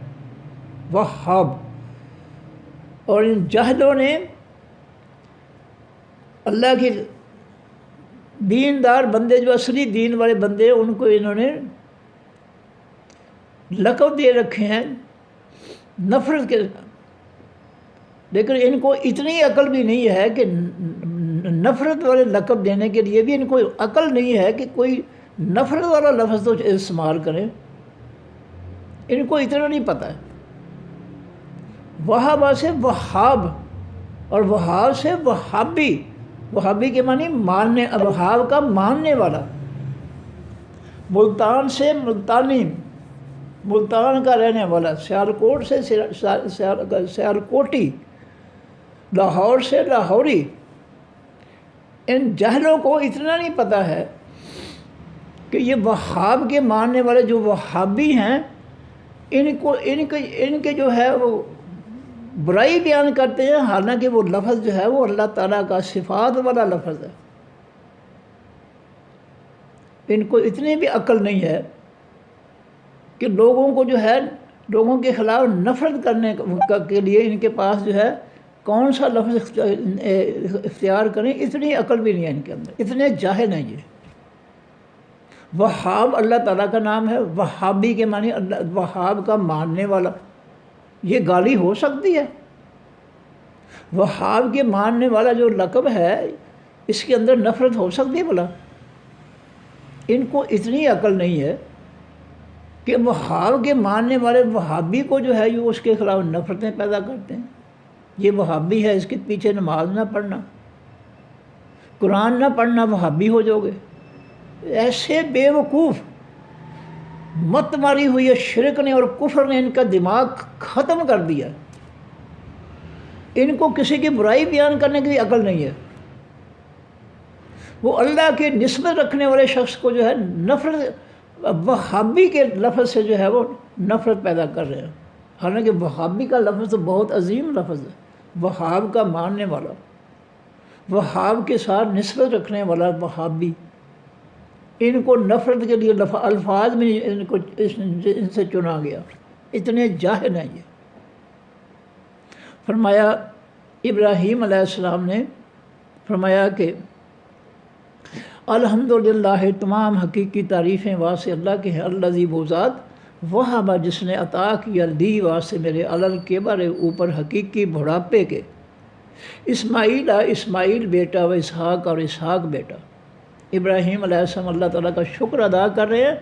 وہاب۔ اور ان جاہلوں نے اللہ کے دیندار بندے، جو اصلی دین والے بندے، ان کو انہوں نے لقب دے رکھے ہیں نفرت کے، لیکن ان کو اتنی عقل بھی نہیں ہے کہ نفرت والے لقب دینے کے لیے بھی ان کو عقل نہیں ہے کہ کوئی نفرت والا لفظ تو استعمال کریں، ان کو اتنا نہیں پتہ ہے۔ وہابہ سے وہاب، اور وہاب سے وہابی، وہابی کے معنی ماننے، وہاب کا ماننے والا، ملتان سے ملتانی، ملتان کا رہنے والا، سیالکوٹ سے سیالکوٹی، لاہور سے لاہوری۔ ان جہلوں کو اتنا نہیں پتہ ہے کہ یہ وہاب کے ماننے والے جو وہابی ہیں، ان کے جو ہے وہ برائی بیان کرتے ہیں، حالانکہ وہ لفظ جو ہے وہ اللہ تعالیٰ کا صفات والا لفظ ہے۔ ان کو اتنی بھی عقل نہیں ہے کہ لوگوں کو جو ہے، لوگوں کے خلاف نفرت کرنے کے لیے ان کے پاس جو ہے کون سا لفظ اختیار کریں، اتنی عقل بھی نہیں ہے ان کے اندر، اتنے جاہل ہیں یہ۔ وہاب اللہ تعالیٰ کا نام ہے، وہابی کے معنی اللہ، وہاب کا ماننے والا، یہ گالی ہو سکتی ہے؟ وہاب کے ماننے والا جو لقب ہے، اس کے اندر نفرت ہو سکتی ہے بھلا؟ ان کو اتنی عقل نہیں ہے کہ وہاب کے ماننے والے وہابی کو جو ہے یہ اس کے خلاف نفرتیں پیدا کرتے ہیں۔ یہ وہابی ہے، اس کے پیچھے نماز نہ پڑھنا، قرآن نہ پڑھنا، وہابی ہو جاؤ گے۔ ایسے بے وقوف مت ماری ہوئی ہے، شرک نے اور کفر نے ان کا دماغ ختم کر دیا۔ ان کو کسی کی برائی بیان کرنے کی عقل نہیں ہے۔ وہ اللہ کے نسبت رکھنے والے شخص کو جو ہے نفرت، وہابی کے لفظ سے جو ہے وہ نفرت پیدا کر رہے ہیں، حالانکہ وہابی کا لفظ تو بہت عظیم لفظ ہے۔ وہاب کا ماننے والا، وہاب کے ساتھ نسبت رکھنے والا وہابی، ان کو نفرت کے لیے الفاظ میں ان سے چنا گیا، اتنے جاہل ہیں یہ۔ فرمایا ابراہیم علیہ السلام نے فرمایا کہ الحمدللہ، تمام حقیقی تعریفیں واسطے اللہ کے ہیں، الذی وہ ذات وہابہ جس نے عطا کیا لی واسطے میرے علل کے بارے اوپر حقیقی بڑھاپے کے، اسماعیل اسماعیل بیٹا و اسحاق اور اسحاق بیٹا۔ ابراہیم علیہ السلام اللہ تعالیٰ کا شکر ادا کر رہے ہیں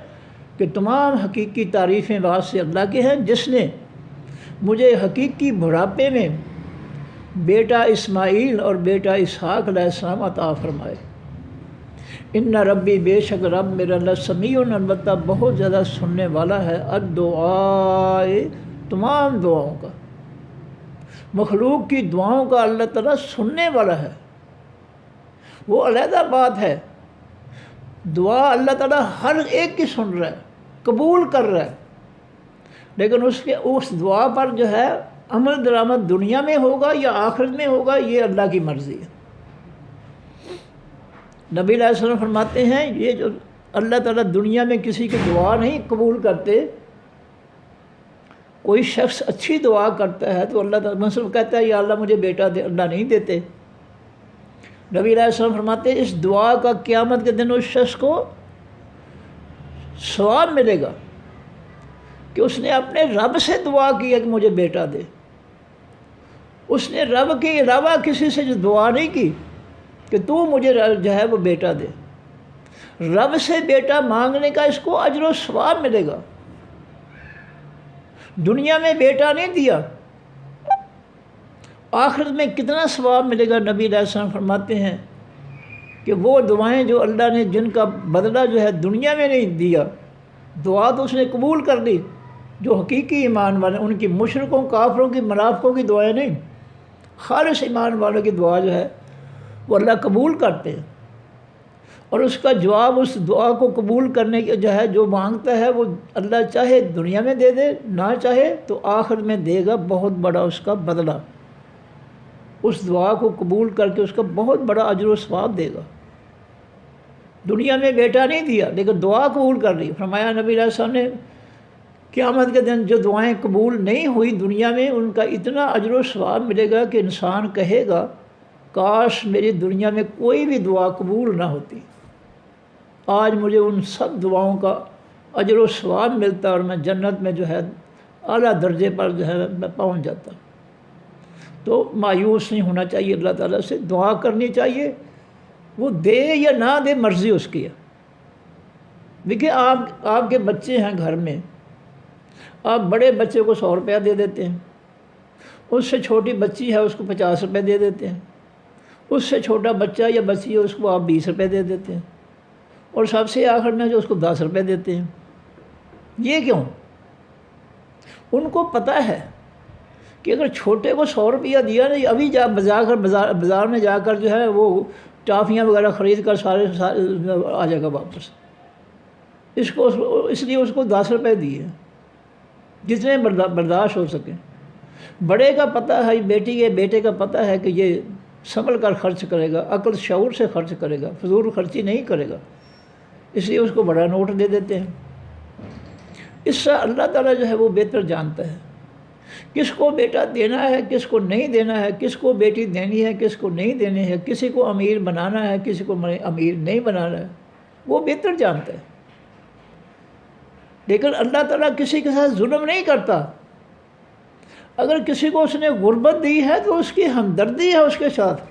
کہ تمام حقیقی تعریفیں واسطے اللہ کے ہیں، جس نے مجھے حقیقی بڑھاپے میں بیٹا اسماعیل اور بیٹا اسحاق علیہ السلام عطا فرمائے۔ ان ربی، بے شک رب میرا، لسمیع، البتہ بہت زیادہ سننے والا ہے، الدعائے، تمام دعاؤں کا، مخلوق کی دعاؤں کا اللہ تعالیٰ سننے والا ہے۔ وہ علیحدہ بات ہے، دعا اللہ تعالیٰ ہر ایک کی سن رہا ہے، قبول کر رہا ہے، لیکن اس دعا پر جو ہے عمل درآمد دنیا میں ہوگا یا آخرت میں ہوگا، یہ اللہ کی مرضی ہے۔ نبی علیہ السلام فرماتے ہیں یہ جو اللہ تعالیٰ دنیا میں کسی کی دعا نہیں قبول کرتے، کوئی شخص اچھی دعا کرتا ہے تو اللہ تعالیٰ مثلا کہتا ہے یا اللہ مجھے بیٹا دے، اللہ نہیں دیتے۔ نبی علیہ السلام فرماتے ہیں اس دعا کا قیامت کے دن اس شخص کو ثواب ملے گا کہ اس نے اپنے رب سے دعا کی ہے کہ مجھے بیٹا دے، اس نے رب کے علاوہ کسی سے جو دعا نہیں کی کہ تو مجھے جو ہے وہ بیٹا دے۔ رب سے بیٹا مانگنے کا اس کو اجر و ثواب ملے گا۔ دنیا میں بیٹا نہیں دیا، آخرت میں کتنا ثواب ملے گا۔ نبی علیہ السلام فرماتے ہیں کہ وہ دعائیں جو اللہ نے جن کا بدلہ جو ہے دنیا میں نہیں دیا، دعا تو اس نے قبول کر لی، جو حقیقی ایمان والے ان کی مشرکوں کافروں کی منافقوں کی دعائیں نہیں، خالص ایمان والوں کی دعا جو ہے وہ اللہ قبول کرتے ہیں، اور اس کا جواب اس دعا کو قبول کرنے کے جو ہے جو مانگتا ہے وہ اللہ چاہے دنیا میں دے دے، نہ چاہے تو آخر میں دے گا بہت بڑا اس کا بدلہ، اس دعا کو قبول کر کے اس کا بہت بڑا اجر و ثواب دے گا۔ دنیا میں بیٹا نہیں دیا لیکن دعا قبول کر لی۔ فرمایا نبی علیہ السلام نے قیامت کے دن جو دعائیں قبول نہیں ہوئی دنیا میں ان کا اتنا اجر و ثواب ملے گا کہ انسان کہے گا کاش میری دنیا میں کوئی بھی دعا قبول نہ ہوتی، آج مجھے ان سب دعاؤں کا اجر و ثواب ملتا اور میں جنت میں جو ہے اعلیٰ درجے پر جو ہے میں پہنچ جاتا۔ تو مایوس نہیں ہونا چاہیے، اللہ تعالیٰ سے دعا کرنی چاہیے، وہ دے یا نہ دے مرضی اس کی ہے۔ دیکھیں آپ کے بچے ہیں گھر میں، آپ بڑے بچے کو 100 روپیہ دے دیتے ہیں، اس سے چھوٹی بچی ہے اس کو 50 روپے دے دیتے ہیں، اس سے چھوٹا بچہ یا بچی ہے اس کو آپ 20 روپے دے دیتے ہیں، اور سب سے آخر میں جو اس کو 10 روپے دیتے ہیں۔ یہ کیوں؟ ان کو پتہ ہے کہ اگر چھوٹے کو 100 روپیہ دیا نہیں، ابھی بازار میں جا کر جو ہے وہ ٹافیاں وغیرہ خرید کر سارے آ جائے گا واپس، اس لیے اس کو 10 روپے دیے جتنے برداشت ہو سکے۔ بڑے کا پتہ ہے، بیٹے کا پتہ ہے کہ یہ سنبھل کر خرچ کرے گا، عقل شعور سے خرچ کرے گا، فضول خرچی نہیں کرے گا، اس لیے اس کو بڑا نوٹ دے دیتے ہیں۔ اس سے اللہ تعالیٰ جو ہے وہ بہتر جانتا ہے کس کو بیٹا دینا ہے، کس کو نہیں دینا ہے، کس کو بیٹی دینی ہے، کس کو نہیں دینی ہے، کسی کو امیر بنانا ہے، کسی کو امیر نہیں بنانا ہے، وہ بہتر جانتا ہے۔ لیکن اللہ تعالیٰ کسی کے ساتھ ظلم نہیں کرتا۔ اگر کسی کو اس نے غربت دی ہے تو اس کی ہمدردی ہے اس کے ساتھ،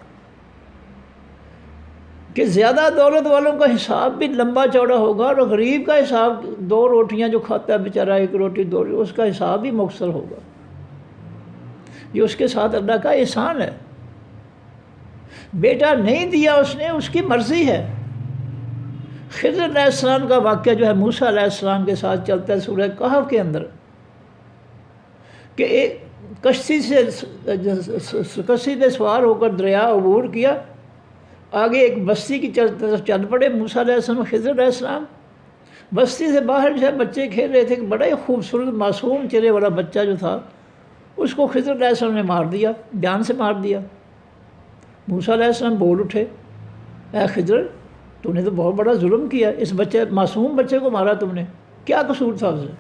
کہ زیادہ دولت والوں کا حساب بھی لمبا چوڑا ہوگا اور غریب کا حساب 2 روٹیاں جو کھاتا ہے بیچارہ 1 روٹی 2 روٹی اس کا حساب بھی مختصر ہوگا۔ یہ اس کے ساتھ اللہ کا احسان ہے۔ بیٹا نہیں دیا اس نے، اس کی مرضی ہے۔ خضر علیہ السلام کا واقعہ جو ہے موسیٰ علیہ السلام کے ساتھ چلتا ہے سورہ کہف کے اندر، کہ ایک کشتی پہ سوار ہو کر دریا عبور کیا، آگے ایک بستی کی طرف چل پڑے موسیٰ علیہ السلام، خضر علیہ السلام۔ بستی سے باہر جو ہے بچے کھیل رہے تھے کہ بڑا ہی خوبصورت معصوم چہرے والا بچہ جو تھا اس کو خضر علیہ السلام نے مار دیا، جان سے مار دیا۔ موسیٰ علیہ السلام بول اٹھے، اے خضر تو نے تو بہت بڑا ظلم کیا، اس معصوم بچے کو مارا تم نے، کیا قصور تھا اسے؟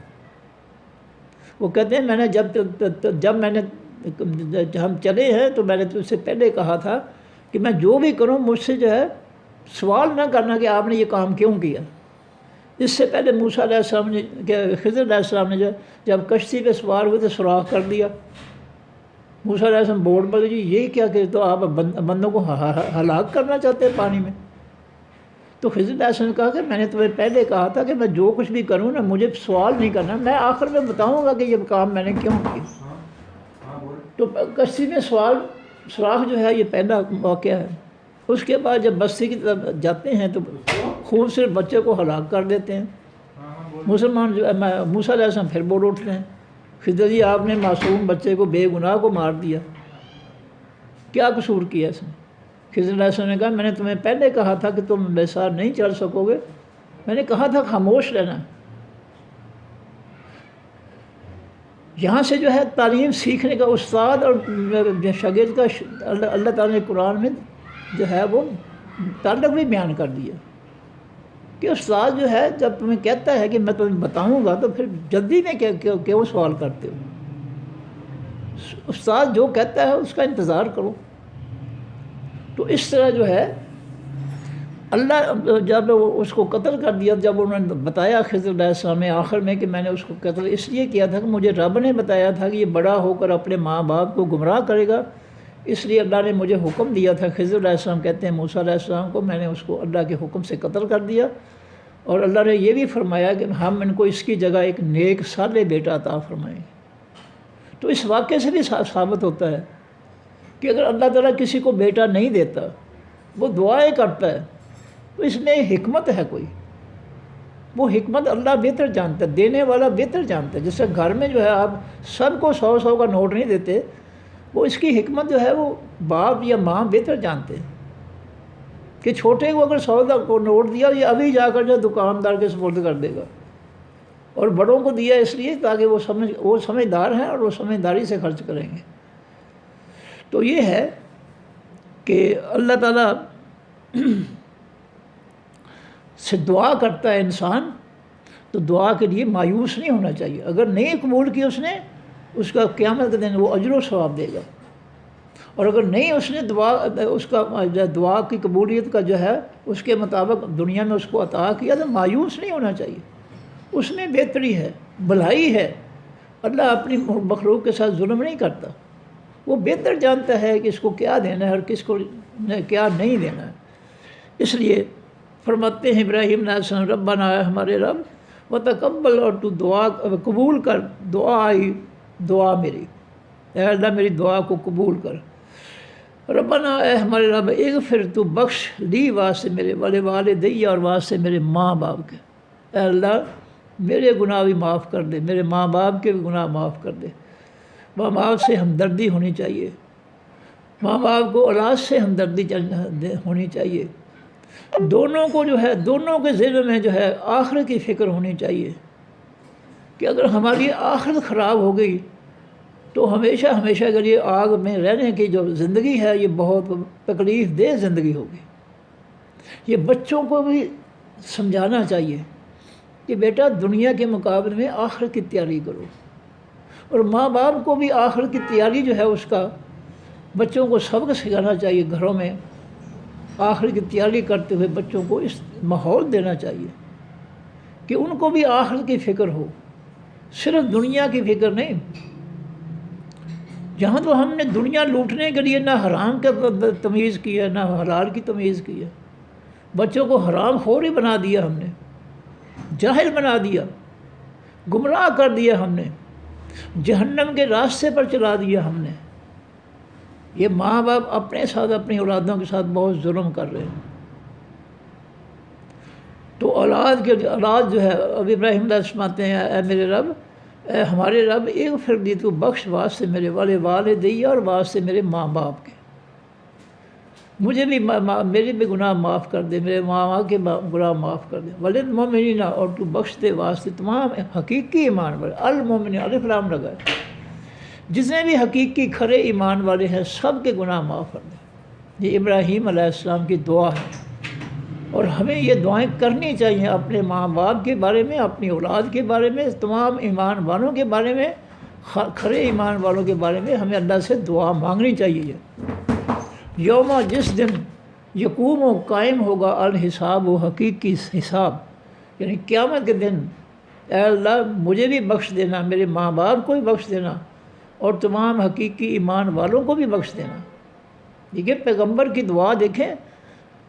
وہ کہتے ہیں میں نے جب ہم چلے ہیں تو میں نے تو اس سے پہلے کہا تھا کہ میں جو بھی کروں مجھ سے جو ہے سوال نہ کرنا کہ آپ نے یہ کام کیوں کیا۔ اس سے پہلے موسیٰ علیہ السلام نے خضر علیہ السلام نے جب کشتی پہ سوار ہوئے تو سوراخ کر دیا۔ موسیٰ علیہ السلام بورڈ پر جی یہ کیا کہ تو آپ بندوں کو ہلاک کرنا چاہتے ہیں پانی میں؟ تو خضر علیہ السلام نے کہا کہ میں نے تمہیں پہلے کہا تھا کہ میں جو کچھ بھی کروں نا مجھے سوال نہیں کرنا، میں آخر میں بتاؤں گا کہ یہ کام میں نے کیوں کیا۔ تو کشتی میں سوراخ جو ہے یہ پہلا واقعہ ہے۔ اس کے بعد جب بستی کی طرف جاتے ہیں تو خوبصورت بچے کو ہلاک کر دیتے ہیں۔ موسیٰ علیہ السلام پھر بول اٹھتے ہیں، خضر جی آپ نے معصوم بچے کو بے گناہ کو مار دیا، کیا قصور کیا اس نے؟ خضر علیہ السلام نے کہا میں نے تمہیں پہلے کہا تھا کہ تم میرے ساتھ نہیں چل سکو گے، میں نے کہا تھا خاموش رہنا۔ یہاں سے جو ہے تعلیم سیکھنے کا استاد اور شاگرد کا اللہ تعالیٰ نے قرآن میں جو ہے وہ تعلق بھی بیان کر دیا کہ استاد جو ہے جب تمہیں کہتا ہے کہ میں تمہیں بتاؤں گا تو پھر جلدی میں کیوں سوال کرتے ہو؟ استاد جو کہتا ہے اس کا انتظار کرو۔ تو اس طرح جو ہے اللہ جب اس کو قتل کر دیا، جب انہوں نے بتایا خضر علیہ السلام نے آخر میں کہ میں نے اس کو قتل اس لیے کیا تھا کہ مجھے رب نے بتایا تھا کہ یہ بڑا ہو کر اپنے ماں باپ کو گمراہ کرے گا، اس لیے اللہ نے مجھے حکم دیا تھا۔ خضر علیہ السلام کہتے ہیں موسیٰ علیہ السلام کو میں نے اس کو اللہ کے حکم سے قتل کر دیا، اور اللہ نے یہ بھی فرمایا کہ ہم ان کو اس کی جگہ ایک نیک صالح بیٹا عطا فرمائیں گے۔ تو اس واقعے سے بھی ثابت ہوتا ہے کہ اگر اللہ تعالیٰ کسی کو بیٹا نہیں دیتا، وہ دعائیں کرتا ہے تو اس میں حکمت ہے کوئی، وہ حکمت اللہ بہتر جانتا ہے، دینے والا بہتر جانتا ہے. جیسے گھر میں جو ہے آپ سب کو 100 کا نوٹ نہیں دیتے، وہ اس کی حکمت جو ہے وہ باپ یا ماں بہتر جانتے ہیں کہ چھوٹے کو اگر 100 کو نوٹ دیا یہ ابھی جا کر جو دکاندار کے سپرد کر دے گا، اور بڑوں کو دیا اس لیے تاکہ وہ سمجھدار ہیں اور وہ سمجھداری سے خرچ کریں گے. تو یہ ہے کہ اللہ تعالیٰ سے دعا کرتا ہے انسان، تو دعا کے لیے مایوس نہیں ہونا چاہیے. اگر نہیں قبول کی اس نے، اس کا قیامت کے دن وہ اجر و ثواب دے گا. اور اگر نہیں اس نے اس کا دعا کی قبولیت کا جو ہے اس کے مطابق دنیا میں اس کو عطا کیا، تو مایوس نہیں ہونا چاہیے. اس میں بہتری ہے، بھلائی ہے. اللہ اپنی مخلوق کے ساتھ ظلم نہیں کرتا، وہ بہتر جانتا ہے کہ اس کو کیا دینا ہے اور کس کو کیا نہیں دینا ہے. اس لیے فرماتے ہیں ابراہیم علیہ السلام، ربنا، ہمارے رب، وتقبل، اور تو دعا قبول کر دعا میری، اے اللہ میری دعا کو قبول کر. ربنا، اے ہمارے رب، اغفر، تو بخش، لی واسطے میرے، والدی، اور واسطے میرے ماں باپ کے. اے اللہ میرے گناہ بھی معاف کر دے، میرے ماں باپ کے بھی گناہ معاف کر دے. ماں باپ سے ہمدردی ہونی چاہیے، ماں باپ کو اولاد سے ہمدردی ہونی چاہیے. دونوں کو جو ہے، دونوں کے ذہن میں جو ہے آخرت کی فکر ہونی چاہیے کہ اگر ہماری آخرت خراب ہو گئی تو ہمیشہ ہمیشہ کے لیے آگ میں رہنے کی جو زندگی ہے یہ بہت تکلیف دہ زندگی ہوگی. یہ بچوں کو بھی سمجھانا چاہیے کہ بیٹا دنیا کے مقابلے میں آخرت کی تیاری کرو، اور ماں باپ کو بھی آخرت کی تیاری جو ہے اس کا بچوں کو سبق سکھانا چاہیے. گھروں میں آخرت کی تیاری کرتے ہوئے بچوں کو اس ماحول دینا چاہیے کہ ان کو بھی آخرت کی فکر ہو، صرف دنیا کی فکر نہیں. جہاں تو ہم نے دنیا لوٹنے کے لیے نہ حرام کا تمیز کیا نہ حلال کی تمیز کیا، بچوں کو حرام خور ہی بنا دیا، ہم نے جاہل بنا دیا، گمراہ کر دیا، ہم نے جہنم کے راستے پر چلا دیا ہم نے. یہ ماں باپ اپنے ساتھ، اپنی اولادوں کے ساتھ بہت ظلم کر رہے ہیں. تو اولاد جو ہے، اب ابراہیم علیہ السلام آتے ہیں، اے میرے رب، اے ہمارے رب، اغفر دی، تو بخش واسطے میرے والدی، اور واسطے میرے ماں باپ کے. مجھے بھی میرے بھی گناہ معاف کر دے، میرے ماں باپ کے گناہ معاف کر دے. وللمؤمنین، اور تو بخش دے واسطے تمام حقیقی ایمان والے. المؤمنین، الف لام لگا ہے، جتنے بھی حقیقی کھرے ایمان والے ہیں سب کے گناہ معاف کر دیں. یہ ابراہیم علیہ السلام کی دعا ہے، اور ہمیں یہ دعائیں کرنی چاہیے اپنے ماں باپ کے بارے میں، اپنی اولاد کے بارے میں، تمام ایمان والوں کے بارے میں، کھرے ایمان والوں کے بارے میں ہمیں اللہ سے دعا مانگنی چاہیے. یوم، جس دن یقوم و قائم ہوگا الحساب، و حقیقی حساب، یعنی قیامت کے دن. اے اللہ مجھے بھی بخش دینا، میرے ماں باپ کو بھی بخش دینا، اور تمام حقیقی ایمان والوں کو بھی بخش دینا. دیکھیں پیغمبر کی دعا دیکھیں،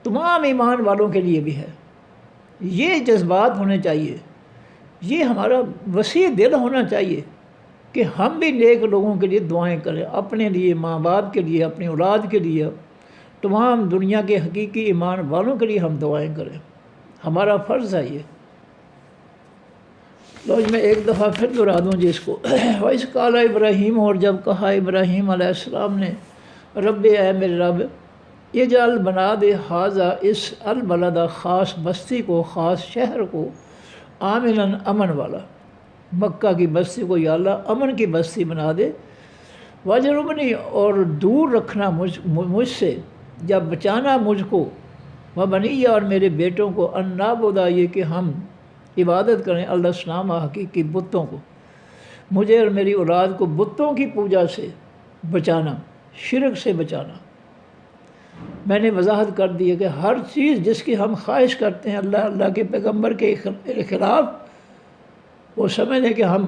تمام ایمان والوں کے لیے بھی ہے. یہ جذبات ہونے چاہیے، یہ ہمارا وسیع دل ہونا چاہیے کہ ہم بھی نیک لوگوں کے لیے دعائیں کریں، اپنے لیے، ماں باپ کے لیے، اپنی اولاد کے لیے، تمام دنیا کے حقیقی ایمان والوں کے لیے ہم دعائیں کریں. ہمارا فرض ہے یہ. لو میں ایک دفعہ پھر دہرا دوں جی اس کو. وَإِذْ قَالَ ابراہیم، اور جب کہا ابراہیم علیہ السلام نے، رب، اے میرے رب، اجعل، بنا دے، ھذا، اس، البلد، خاص بستی کو، خاص شہر کو، آمناً، امن والا، مکہ کی بستی کو یا اللہ امن کی بستی بنا دے. وَاجْنُبْنِی، اور دور رکھنا مجھ سے، یا بچانا مجھ کو، وَبَنِیَّ، اور میرے بیٹوں کو، أَن نَعْبُدَ، یہ کہ ہم عبادت کریں، الأصنام، حقیقی بتوں کو. مجھے اور میری اولاد کو بتوں کی پوجا سے بچانا، شرک سے بچانا. میں نے وضاحت کر دی ہے کہ ہر چیز جس کی ہم خواہش کرتے ہیں اللہ کے پیغمبر کے خلاف، وہ سمجھ لیں کہ ہم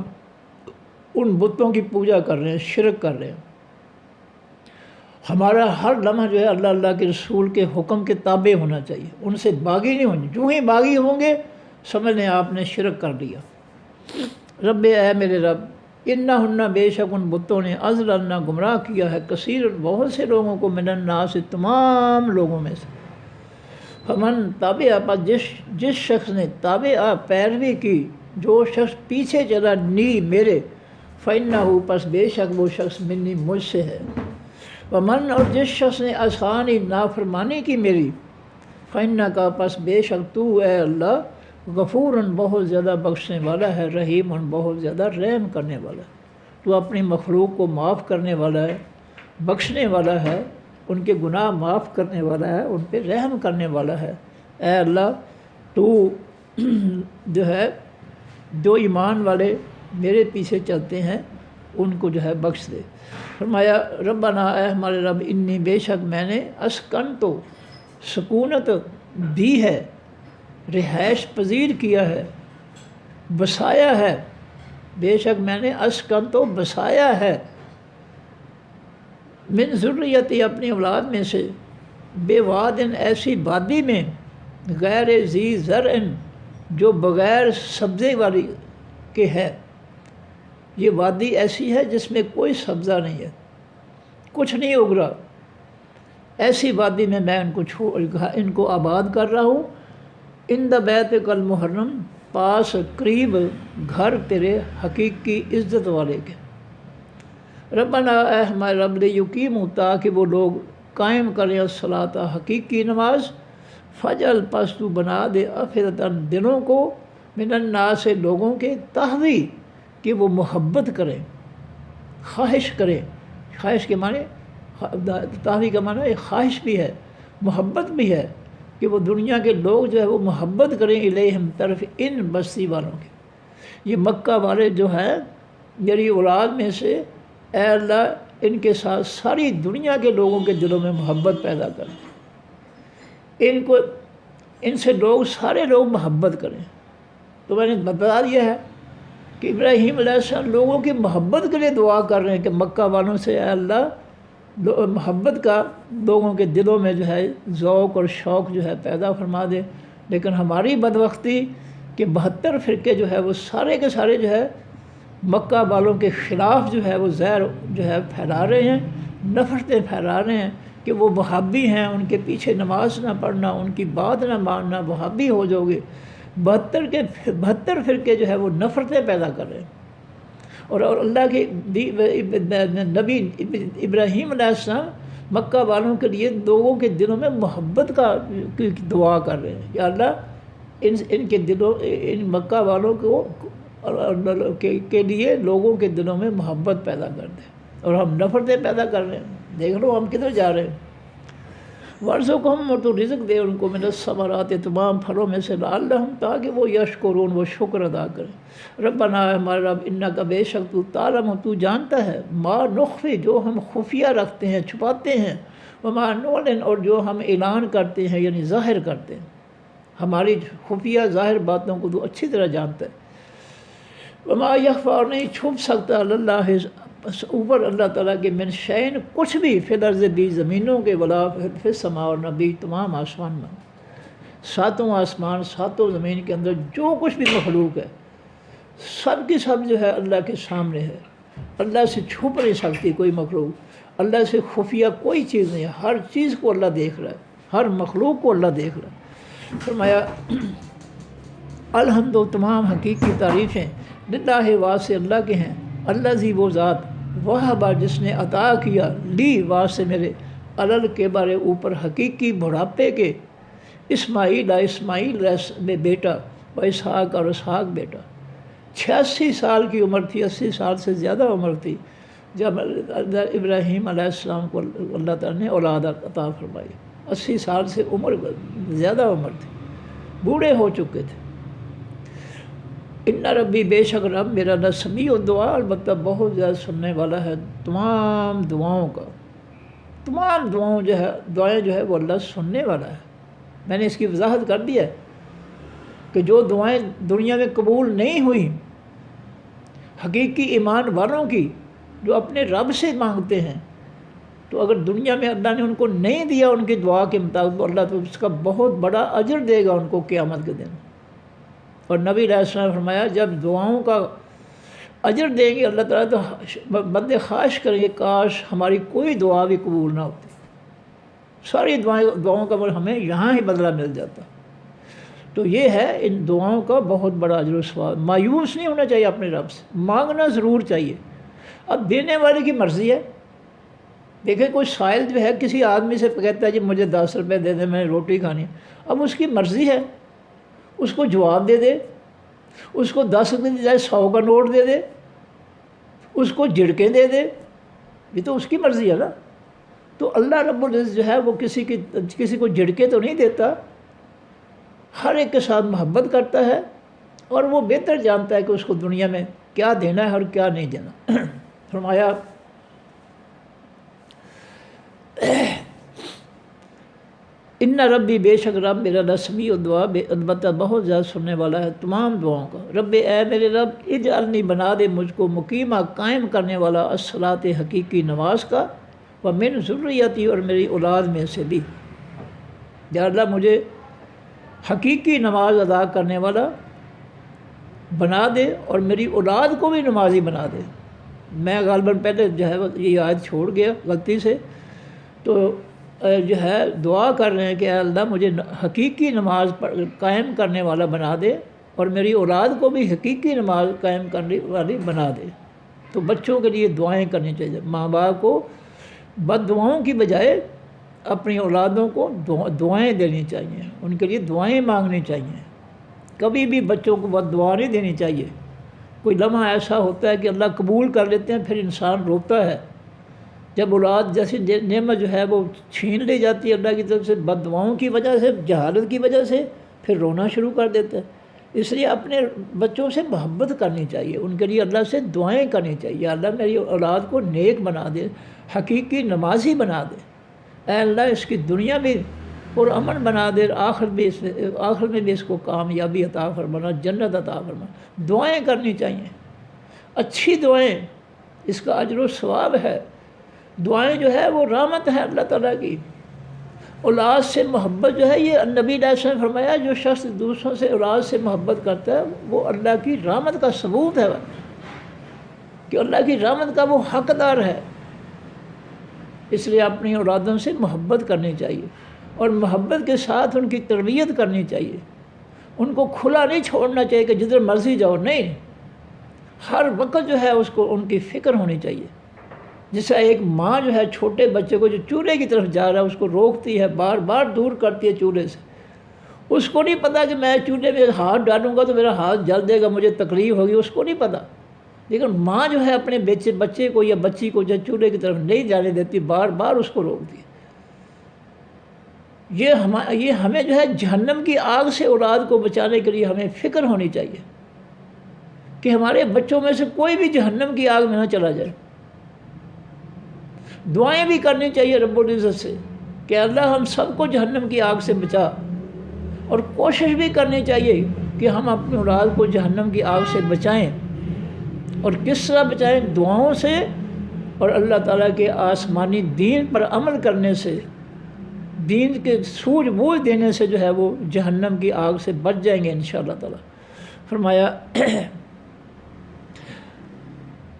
ان بتوں کی پوجا کر رہے ہیں، شرک کر رہے ہیں. ہمارا ہر لمحہ جو ہے اللہ کے رسول کے حکم کے تابع ہونا چاہیے، ان سے باغی نہیں ہونا. جو ہی باغی ہوں گے سمجھ لیں آپ نے شرک کر دیا. رب، اے میرے رب، انہن، بے شک ان بتوں نے، اضللن، گمراہ کیا ہے، کثیر، بہت سے لوگوں کو، من الناس، تمام لوگوں میں سے. فمن تابع پر جس شخص نے تابع پیروی کی، جو شخص پیچھے چلا نی میرے، فإنہ پس بے شک وہ شخص منی مجھ سے ہے۔ ومن اور جس شخص نے آسانی نافرمانی کی میری، فإنک پس بے شک تو اے اللہ غفوراً بہت زیادہ بخشنے والا ہے، رحیم بہت زیادہ رحم کرنے والا ہے۔ تو اپنی مخلوق کو معاف کرنے والا ہے، بخشنے والا ہے، ان کے گناہ معاف کرنے والا ہے، ان پہ رحم کرنے والا ہے۔ اے اللہ تو جو ہے جو ایمان والے میرے پیچھے چلتے ہیں ان کو جو ہے بخش دے۔ فرمایا ربنا اے ہمارے رب، انی بے شک میں نے اسکن تو سکونت دی ہے، رہائش پذیر کیا ہے، بسایا ہے، بے شک میں نے اسکن تو بسایا ہے، من ذریتی اپنی اولاد میں سے، بے وادن ایسی وادی میں، غیر ذی زرع جو بغیر سبزے والی کے ہے۔ یہ وادی ایسی ہے جس میں کوئی سبزہ نہیں ہے، کچھ نہیں اگ رہا، ایسی وادی میں میں ان کو آباد کر رہا ہوں، ان بیتک المحرم پاس قریب گھر تیرے حقیقی عزت والے کے۔ ربنا اے ہمارے رب لیقیموا تاکہ وہ لوگ قائم کریں الصلاۃ حقیقی نماز، فجل پس تو بنا دے افئدۃ دلوں کو، من الناس لوگوں کے، تہوی کہ وہ محبت کریں، خواہش کریں۔ خواہش کے معنی تہوی کا معنی ایک خواہش بھی ہے، محبت بھی ہے، کہ وہ دنیا کے لوگ جو ہے وہ محبت کریں الیہم طرف ان بستی والوں کے۔ یہ مکہ والے جو ہیں میری اولاد میں سے، اے اللہ ان کے ساتھ ساری دنیا کے لوگوں کے دلوں میں محبت پیدا کریں، ان سے لوگ سارے لوگ محبت کریں۔ تو میں نے بتا دیا ہے کہ ابراہیم علیہ السلام لوگوں کی محبت کے لیے دعا کر رہے ہیں کہ مکہ والوں سے اے اللہ محبت کا لوگوں کے دلوں میں جو ہے ذوق اور شوق جو ہے پیدا فرما دے۔ لیکن ہماری بدبختی کہ 72 فرقے جو ہے وہ سارے کے سارے جو ہے مکہ والوں کے خلاف جو ہے وہ زہر جو ہے پھیلا رہے ہیں، نفرتیں پھیلا رہے ہیں کہ وہ وہابی ہیں، ان کے پیچھے نماز نہ پڑھنا، ان کی بات نہ ماننا، وہابی ہو جاؤ گے۔ 72 فرقے جو ہے وہ نفرتیں پیدا کر رہے ہیں۔ اور اللہ کے نبی ابراہیم علیہ السلام مکہ والوں کے لیے لوگوں کے دلوں میں محبت کی دعا کر رہے ہیں، یا اللہ ان کے دلوں، ان مکہ والوں کو کے لیے لوگوں کے دلوں میں محبت پیدا کر دے، اور ہم نفرتیں پیدا کر رہے ہیں۔ دیکھ لو ہم کدھر جا رہے ہیں۔ ورزقہم، اور تو رزق دے ان کو، من الثمرات تمام پھلوں میں سے، لعلہم تاکہ وہ یشکرون وہ شکر ادا کریں۔ ربنا ہمارے رب، انک بے شک تو تعلم تو جانتا ہے، ما نخفی جو ہم خفیہ رکھتے ہیں چھپاتے ہیں، وما نعلن اور جو ہم اعلان کرتے ہیں یعنی ظاہر کرتے ہیں، ہماری خفیہ ظاہر باتوں کو تو اچھی طرح جانتا ہے۔ وما یخفی اور نہیں چھپ سکتا اللہ بس اوپر اللہ تعالیٰ کے، من شین کچھ بھی، فی الارض بھی زمینوں کے، ولا فی السماء اور نبی تمام آسمان میں، ساتوں آسمان ساتوں زمین کے اندر جو کچھ بھی مخلوق ہے سب کی سب جو ہے اللہ کے سامنے ہے۔ اللہ سے چھپ نہیں سکتی کوئی مخلوق، اللہ سے خفیہ کوئی چیز نہیں ہے، ہر چیز کو اللہ دیکھ رہا ہے، ہر مخلوق کو اللہ دیکھ رہا ہے۔ فرمایا الحمد تمام حقیقی تعریفیں للہ واسطے اللہ کے ہیں، اللہ زی وہ ذات، وہبا جس نے عطا کیا، لی واسطے میرے، علل کے بارے اوپر حقیقی بڑھاپے کے، اسماعیل میں بیٹا، و اسحاق اور اسحاق بیٹا۔ 86 سال کی عمر تھی، 80 سال سے زیادہ عمر تھی جب ابراہیم علیہ السلام کو اللہ تعالیٰ نے اولاد عطا فرمائی۔ 80 سال سے زیادہ عمر تھی، بوڑھے ہو چکے تھے۔ ان ربی بے شک رب میرا نہ سمیع الدعا، البتہ بہت زیادہ سننے والا ہے تمام دعاؤں کا، تمام دعائیں جو ہے وہ اللہ سننے والا ہے۔ میں نے اس کی وضاحت کر دی ہے کہ جو دعائیں دنیا میں قبول نہیں ہوئیں حقیقی ایمان والوں کی، جو اپنے رب سے مانگتے ہیں، تو اگر دنیا میں اللہ نے ان کو نہیں دیا ان کی دعا کے مطابق، تو اللہ تو اس کا بہت بڑا اجر دے گا ان کو قیامت کے دن۔ اور نبی علیہ السلام نے فرمایا جب دعاؤں کا اجر دیں گے اللہ تعالیٰ تو بندے خواہش کریں گے کاش ہماری کوئی دعا بھی قبول نہ ہوتی، ساری دعاؤں کا ہمیں یہاں ہی بدلہ مل جاتا۔ تو یہ ہے ان دعاؤں کا بہت بڑا اجر و ثواب۔ مایوس نہیں ہونا چاہیے اپنے رب سے، مانگنا ضرور چاہیے۔ اب دینے والے کی مرضی ہے۔ دیکھیں کوئی سائل جو ہے کسی آدمی سے کہتا ہے جی مجھے 10 روپے دے دے، میں روٹی کھانی ہے، اب اس کی مرضی ہے، اس کو جواب دے دے، اس کو 10 روپے کی جائے 100 کا نوٹ دے دے، اس کو جھڑکیں دے دے، یہ تو اس کی مرضی ہے نا۔ تو اللہ رب العزت جو ہے وہ کسی کو جھڑکے تو نہیں دیتا، ہر ایک کے ساتھ محبت کرتا ہے، اور وہ بہتر جانتا ہے کہ اس کو دنیا میں کیا دینا ہے اور کیا نہیں دینا۔ فرمایا ان ربی، بے شک رب میرا لسمیع دعا، البتہ بہت زیادہ سننے والا ہے تمام دعاؤں کا۔ رب، اے میرے رب، اجعلنی، بنا دے مجھ کو، مقیمہ، قائم کرنے والا، الصلاۃ، حقیقی نماز کا، ومن ذریتی، اور میری اولاد میں سے بھی۔ یا اللہ مجھے حقیقی نماز ادا کرنے والا بنا دے، اور میری اولاد کو بھی نمازی بنا دے۔ میں غالباً پہلے جو ہے یہ آیت چھوڑ گیا غلطی سے، تو جو ہے دعا کر رہے ہیں کہ اے اللہ مجھے حقیقی نماز قائم کرنے والا بنا دے، اور میری اولاد کو بھی حقیقی نماز قائم کرنے والی بنا دے۔ تو بچوں کے لیے دعائیں کرنی چاہیے، ماں باپ کو بد دعاؤں کی بجائے اپنی اولادوں کو دعائیں دینی چاہیے، ان کے لیے دعائیں مانگنی چاہیے۔ کبھی بھی بچوں کو بد دعا نہیں دینی چاہیے۔ کوئی لمحہ ایسا ہوتا ہے کہ اللہ قبول کر لیتے ہیں، پھر انسان روتا ہے جب اولاد جیسی نعمت جو ہے وہ چھین لی جاتی ہے اللہ کی طرف سے، بد دعاؤں کی وجہ سے، جہالت کی وجہ سے، پھر رونا شروع کر دیتا ہے۔ اس لیے اپنے بچوں سے محبت کرنی چاہیے، ان کے لیے اللہ سے دعائیں کرنی چاہیے، اللہ میری اولاد کو نیک بنا دے، حقیقی نمازی بنا دے، اے اللہ اس کی دنیا بھی پرامن بنا دے، آخر میں بھی اس کو کامیابی عطا فرمانا، جنت عطا فرمانا۔ دعائیں کرنی چاہیے، اچھی دعائیں، اس کا اجر و ثواب ہے۔ دعائیں جو ہے وہ رحمت ہے اللہ تعالیٰ کی۔ اولاد سے محبت جو ہے، یہ نبی علیہ السلام نے فرمایا جو شخص دوسروں سے اولاد سے محبت کرتا ہے وہ اللہ کی رحمت کا ثبوت ہے، کہ اللہ کی رحمت کا وہ حقدار ہے۔ اس لیے اپنی اولادوں سے محبت کرنی چاہیے، اور محبت کے ساتھ ان کی تربیت کرنی چاہیے۔ ان کو کھلا نہیں چھوڑنا چاہیے کہ جدھر مرضی جاؤ، نہیں، ہر وقت جو ہے اس کو ان کی فکر ہونی چاہیے۔ جیسا ایک ماں جو ہے چھوٹے بچے کو جو چولہے کی طرف جا رہا ہے اس کو روکتی ہے، بار بار دور کرتی ہے چولہے سے، اس کو نہیں پتہ کہ میں چولہے میں ہاتھ ڈالوں گا تو میرا ہاتھ جل دے گا، مجھے تکلیف ہوگی، اس کو نہیں پتہ۔ لیکن ماں جو ہے اپنے بچے کو یا بچی کو جو چولہے کی طرف نہیں جانے دیتی، بار بار اس کو روکتی ہے۔ یہ ہمیں جو ہے جہنم کی آگ سے اولاد کو بچانے کے لیے ہمیں فکر ہونی چاہیے کہ ہمارے بچوں میں سے کوئی بھی جہنم کی آگ میں نہ چلا جائے۔ دعائیں بھی کرنی چاہیے رب العزت سے کہ اللہ ہم سب کو جہنم کی آگ سے بچا، اور کوشش بھی کرنی چاہیے کہ ہم اپنی اولاد کو جہنم کی آگ سے بچائیں۔ اور کس طرح بچائیں؟ دعاؤں سے اور اللہ تعالیٰ کے آسمانی دین پر عمل کرنے سے، دین کے سوجھ بوجھ دینے سے جو ہے وہ جہنم کی آگ سے بچ جائیں گے انشاءاللہ تعالیٰ۔ فرمایا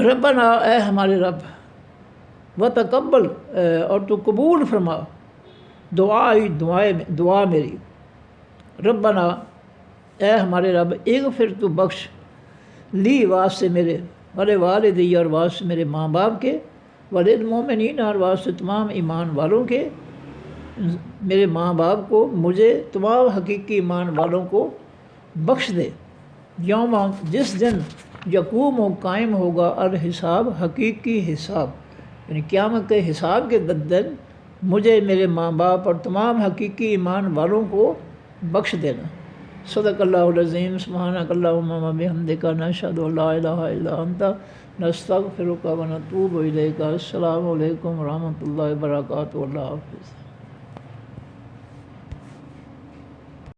ربنا، اے ہمارے رب، وتقبل، اور تو قبول فرما، دعا میری۔ ربنا، اے ہمارے رب، اغفر، تو بخش، لی، واسطے میرے، ولے والدی، اور واسطے میرے ماں باپ کے، وللمؤمنین، اور واسطے تمام ایمان والوں کے، میرے ماں باپ کو، مجھے، تمام حقیقی ایمان والوں کو بخش دے۔ یوم، جس دن، یقوم و قائم ہوگا، الحساب، حقیقی حساب، یعنی قیامت کے حساب کے دن مجھے، میرے ماں باپ اور تمام حقیقی ایمان والوں کو بخش دینا۔ صدق اللہ العظیم۔ سبحانک اللہم و بحمدک، نشہد ان لا الہ الا انت، نستغفرک و نتوب الیک۔ السلام علیکم ورحمۃ اللہ وبرکاتہ۔ اللہ حافظ۔